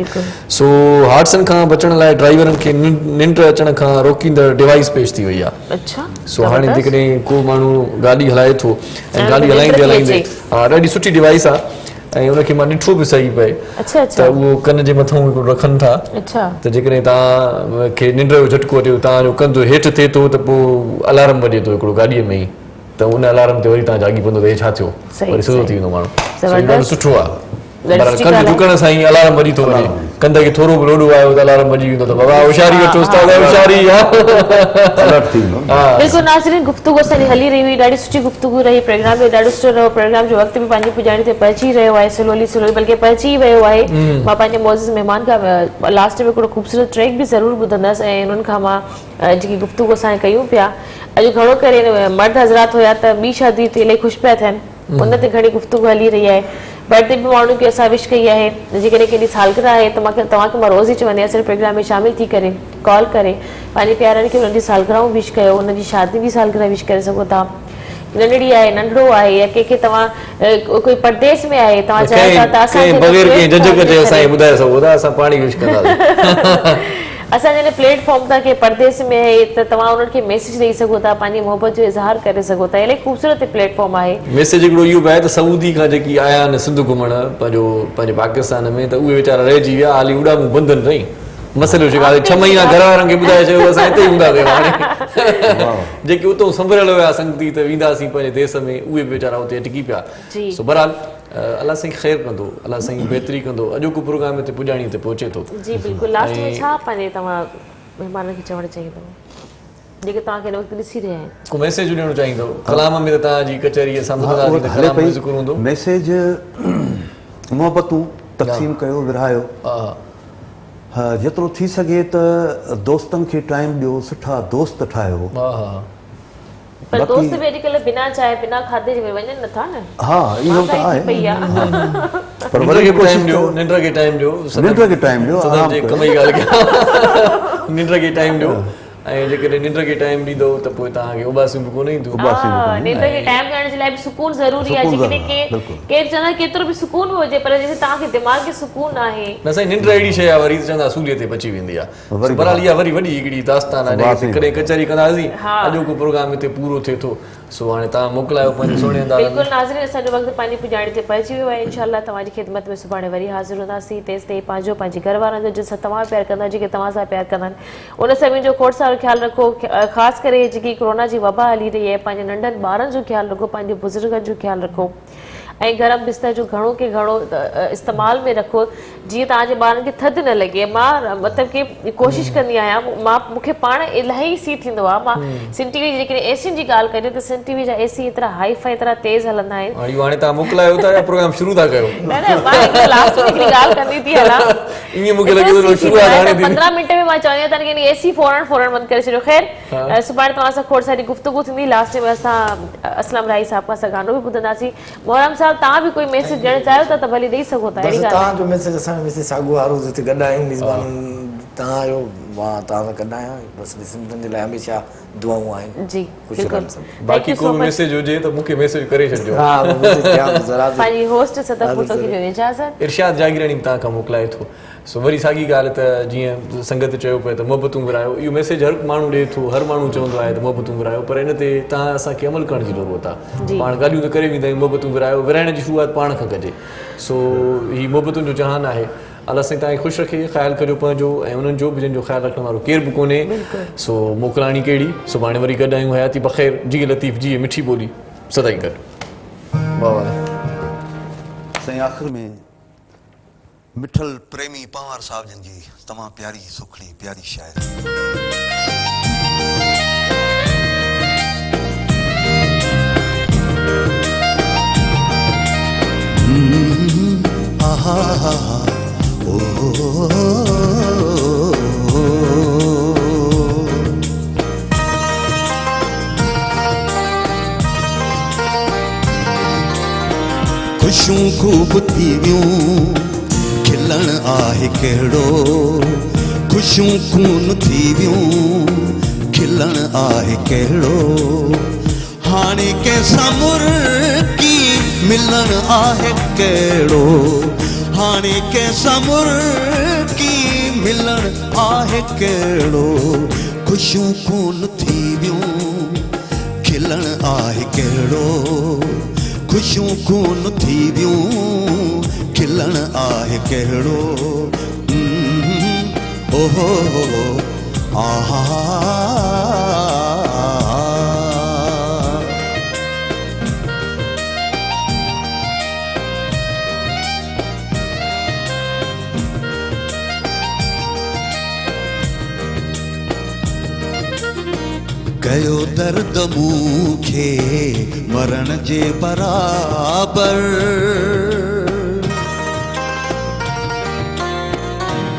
सो हादसनि खां बचण लाइ ड्राइवरनि खे निंड अचण खां रोकींदड़ डिवाइस पेश थी वई आहे। सो हाणे जेकॾहिं को माण्हू गाॾी हलाए थो ऐं गाॾी हलाईंदे हलाईंदे ॾाढी सुठी डिवाइस आहे ऐं उनखे मां ॾिठो बि सही पए त उहो कन जे मथां हिकिड़ो रखनि था त जेकॾहिं तव्हांखे निंड जो झटको अचे तव्हांजो कंधु हेठि थिए थो त पोइ अलार्म वॼे थो हिकिड़ो गाॾीअ में ई, त उन अलार्म ते वरी तव्हां जागी पवंदो त हे छा थियो, वरी सिधो थी वेंदो माण्हू। ॾाढो सुठो आहे। सुठी कंध ॻाल्हि आहे। झुकण सां ई अलार्म बजी थो वञे, कंध खे थोरो बि लोॾो आयो त अलार्म बजी वेंदो त बाबा होशियारी वठो, उस्ताद होशियारी। अलर्ट थींदो। बिल्कुलु नाज़रीन, गुफ़्तगू असांजी हली रही हुई, ॾाढी सुठी गुफ़्तगू रही, प्रोग्राम बि ॾाढो सुठो रहो, प्रोग्राम जो वक़्तु बि पंहिंजी पुॼाणी ते पहुची रहियो आहे, स्लोली स्लोली बल्कि पहुची वियो आहे। मां पंहिंजे मौजूद महिमान खां लास्ट में हिकिड़ो ख़ूबसूरत ट्रैक बि ज़रूरु ॿुधंदसि ऐं उन्हनि खां मां जेकी गुफ़्तगू असां कयूं पिया, अॼु घणो करे मर्द हज़रात हुया त ॿी शादी ते इलाही ख़ुशि पिया थियनि, उन ते घणी गुफ़्तगू हली रही आहे। बर्थडे बि माण्हुनि खे असां विश कई आहे, जेकॾहिं केॾी सालगिरह आहे त तव्हांखे मां रोज़ ई चवंदी आहियां प्रोग्राम में शामिल थी करे कॉल करे पंहिंजे प्यारनि खे उन्हनि जी सालगिरहूं विश कयो, उन्हनि जी शादी जी सालगिरह विश करे सघो था। नंढड़ी आहे, नंढड़ो आहे, या कंहिंखे तव्हां कोई परदेस में आहे, तव्हां चाहियो था त असांखे बग़ैर कंहिं झंझट जे असांखे ॿुधाए सघो था, असां पाणी विश कंदासीं। असां जॾहिं प्लेटफॉर्म था की परदेस में आहे त तव्हां उन्हनि खे मैसेज ॾेई सघो था, पंहिंजी मोहबत जो इज़हार करे सघो था, इलाही ख़ूबसूरत प्लेटफॉर्म आहे। मैसेज हिकिड़ो इहो बि आहे त सऊदी खां जेकी आया आहिनि सिंध घुमण पंहिंजे पाकिस्तान में, त उहे वीचारा रहिजी विया, हाली उॾामूं बंधन रही मसइलो जेका 6 महीना घर वारनि खे ॿुधाए चयो असां हिते ई हूंदा पिया, जेके उतां संभरियल हुया संगती त वेंदासीं पंहिंजे देश में, उहे वीचारा उते अटकी पिया। सो बहरहाल अल्लाह साईं ख़ैर कंदो, अल्लाह साईं बहितरी कंदो, अॼोको प्रोग्राम हिते पुॼाणी ते पहुचे थो। जी बिल्कुलु, लास्ट में छा पंहिंजे तव्हां महिमाननि खे चवणु चाहींदव जेके तव्हांखे हिन वक़्तु ॾिसी रहिया आहिनि? को मैसेज ॾियणो चाहींदो? कलाम में त तव्हांजी कचहरी असां ॿुधंदासीं त कलाम में ज़िक्र हूंदो। मैसेज मोहबतूं तक़सीम कयो, विरहायो। हा, जेतिरो थी सघे त दोस्तनि खे टाइम ॾियो, सुठा दोस्त ठाहियो। पर दोस्त बि अॼुकल्ह बिना चांहि बिना खाधे जे वञनि नथा न। हा, इहो त आहे, पर वरी टाइम ॾियो, निंड खे टाइम ॾियो, निंड खे टाइम ॾियो, कम जी ॻाल्हि कयां, निंड खे टाइम ॾियो, ऐं जेकॾहिं निंड खे टाइम ॾींदो त पोइ तव्हांखे उबासियूं बि कोन ईंदियूं। निंड खे टाइम ॾियण जे लाइ बि सुकून ज़रूरी आहे, जेकॾहिं केरु चवंदा केतिरो बि सुकून बि हुजे, पर जेसिताईं तव्हांखे दिमाग़ खे सुकून आहे न साईं, निंड अहिड़ी शइ आहे वरी चवंदा सूलीअ ते पची वेंदी आहे। बहरहाल इहा वरी वॾी हिकिड़ी दास्तान आहे, कॾहिं कचहरी कंदासीं, अॼोको प्रोग्राम हिते पूरो थिए थो। सो हाणे तव्हां मोकिलायो पंहिंजे सोणे अंदाज़ में। बिल्कुलु नाज़रीन, असांजो वक़्तु पंहिंजी पुॼाणी ते पहुची वियो आहे। इंशाअल्लाह तव्हांजी ख़िदमत में सुभाणे वरी हाज़िर हूंदासीं। तेसि ताईं पंहिंजो पंहिंजे घर वारनि जो जंहिंसां तव्हां प्यार कंदा, जेके तव्हां सां प्यार कंदा आहिनि, उन सभिनी जो खोड़ सारो ख़्यालु रखो। ख़ासि करे जेकी कोरोना जी वबा हली रही आहे, पंहिंजे नंढनि ॿारनि जो ख़्यालु रखो, पंहिंजे बुज़ुर्गनि जो ख़्यालु रखो, ऐं गरम बिस्तर जो घणो के घणो इस्तेमाल में रखो, जीअं तव्हांजे ॿारनि खे थधि न लॻे। मां मतिलबु की कोशिशि कंदी आहियां, मूंखे पाण इलाही सी थींदो आहे। मां सिन टीवी जेकॾहिं एसियुनि जी ॻाल्हि करियो त सिन टीवी जा एसी एतिरा हाई फाई एतिरा तेज़ हलंदा आहिनि। हाणे तव्हां मोकिलायो था या प्रोग्राम शुरू था कयो? न न, मां लास्ट में हिकिड़ी ॻाल्हि कंदी थी हलां, ईअं मूंखे लॻे थो शुरूआत हाणे थी। 15 मिंट में मां चवंदी आहियां तव्हांखे एसी फौरन बंदि करे छॾियो। ख़ैर, सुभाणे तव्हां सां खोड़ सारी गुफ़्तगू थींदी। लास्ट में असां असलम राही साहब सां गानो बि ॿुधंदासीं। मोहरम साहब, तव्हां बि कोई मैसेज ॾियणु चाहियो था त भले ॾेई सघो था। बसि तव्हांजो मैसेज असांजो मैसेज साॻियो आहे, रोज़ हिते गॾु आहियूं मिज़मान तव्हां आहियो, मां तव्हां सां गॾु आहियां। बसि ॾिसंदड़नि जे लाइ हमेशह दुआऊं आहिनि। जी बिल्कुलु, बाक़ी को मैसेज हुजे त मूंखे मैसेज करे छॾिजो। हा, पंहिंजी होस्ट सदफ भुट्टो खे ॾियो इजाज़त। इरशाद जागीरानी तव्हां खां मोकिलाए थो। सो वरी साॻी ॻाल्हि त जीअं संगत चयो पिए त मोहबतूं विरायो, इहो मैसेज हर माण्हू ॾिए थो, हर माण्हू चवंदो आहे त मोहबतूं विरायो, पर इन ते तव्हां असांखे अमल करण जी ज़रूरत आहे। पाण ॻाल्हियूं त करे वेंदा आहियूं, मोहबतूं विरायो, विराइण जी शुरूआत पाण खां कजे। सो हीअ मोहबतुनि जो जहान आहे। अलाह साईं तव्हांखे ख़ुशि रखे, ख़्यालु कजो पंहिंजो ऐं उन्हनि जो बि जंहिंजो ख़्यालु रखण वारो केरु बि कोन्हे। सो मोकिलाणी कहिड़ी, सुभाणे वरी गॾु आहियूं। हयाती बख़ैर, जी लतीफ़ जी मिठी ॿोली सदाई गॾु। वाह वाह साईं, आख़िर में मिठल प्रेमी पंवार साहब जन जी तमामु प्यारी सुखड़ी प्यारी शायरी। खुशियूं खूब थी वियूं, खिलण आहे कहिड़ो, खुशियूं खून थी वियूं, खिलण आहे कहिड़ो, हाणे कंहिंसां मुर्की मिलण आहे कहिड़ो, हाणे कंहिंसां मुर्की मिलण आहे कहिड़ो, खुशियूं खून थी वियूं, खिलण आहे कहिड़ो, खुशियूं खून थी वियूं, खिलण आहे कहिड़ो। ओहो आहा कयो दर्द मूंखे मरण जे बराबर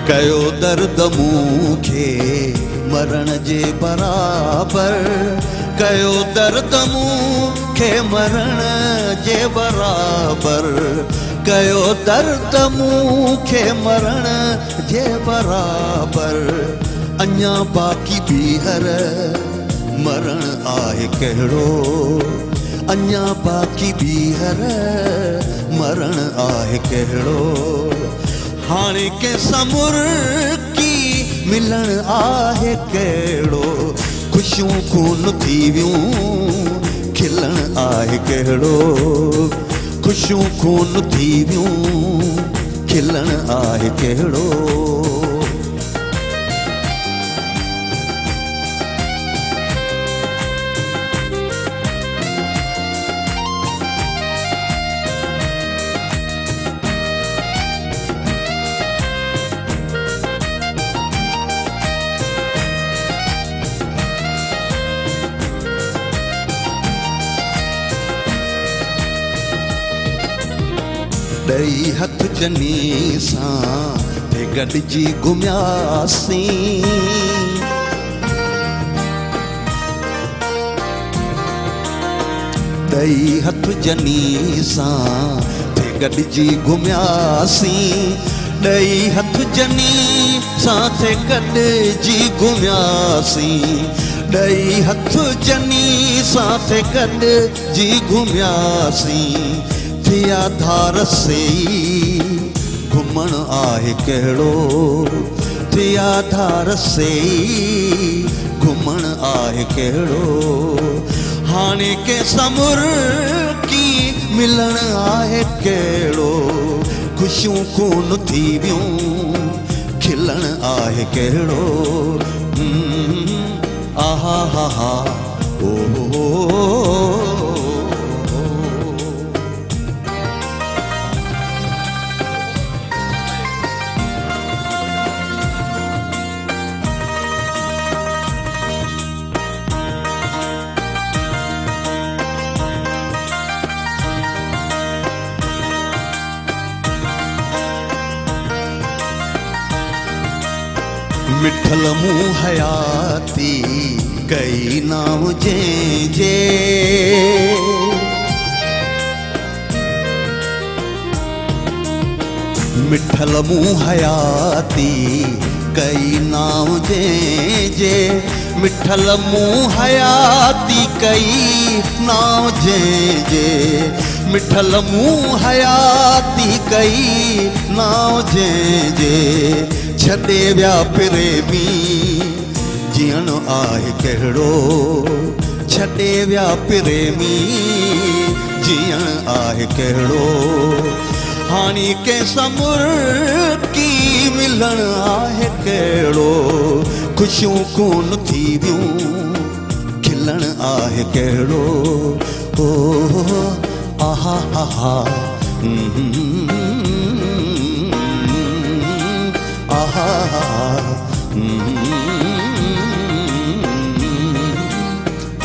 कयो दर्द मूंखे मरण जे बराबर कयो दर्द मूंखे मरण जे बराबर कयो दर्द मूंखे मरण जे बराबर अञा बाक़ी बीहर मरण आहे कहिड़ो अञा बाक़ी बीहर मरण आहे कहिड़ो हाणे कंहिंसां मुर्की मिलण आहे कहिड़ो ख़ुशियूं खून थी वियूं खिलण आहे कहिड़ो ख़ुशियूं खून थी वियूं खिलण आहे कहिड़ो ॾई हथ जनी सां ते गॾिजी घुमियासीं ॾई हथ जनी सां ते गॾिजी घुमियासीं ॾई हथ जनी सां ते गॾिजी घुमियासीं ॾई हथ जनी सां ते गॾिजी घुमियासीं थिया धार से घुमण आहे कहिड़ो थिया धार से घुमण आहे कहिड़ो हाणे कंहिंसां मुर्की मिलण आहे कहिड़ो ख़ुशियूं खून थी वियूं खिलण आहे कहिड़ो आहा हा हा ओ मिठल मूं हयाती कई नाम जे मिठल मूं हयाती कई नाम जे मिठल मूं हयाती कई नाम जे मिठल मूं हयाती कई नाम जे छॾे विया प्रेमी जीअण आहे कहिड़ो छॾे विया प्रेमी जीअण आहे कहिड़ो हाणे कंहिंसां मुर्की मिलण आहे कहिड़ो ख़ुशियूं खून थी वियूं खिलण आहे कहिड़ो ओ आहा हा हा आहा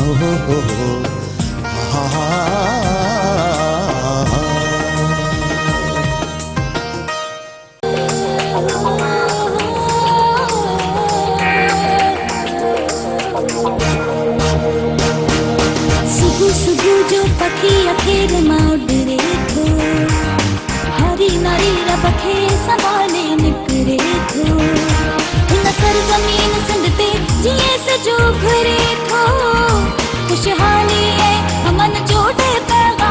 ओहो सुबह सुबह जो पखी अखेर मां उडरे थो हरी नारी रब खे संभाले निकिरे थो हिन सरज़मीन सिंध ते जीअं सजो घुरे थो खुशहाली ऐं अमन जो पैगाम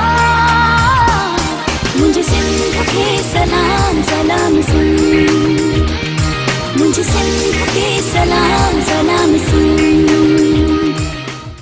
मुंहिंजे सिंध खे सलाम सलाम सिंध मुंहिंजे सिंध खे सलाम सलाम सिंध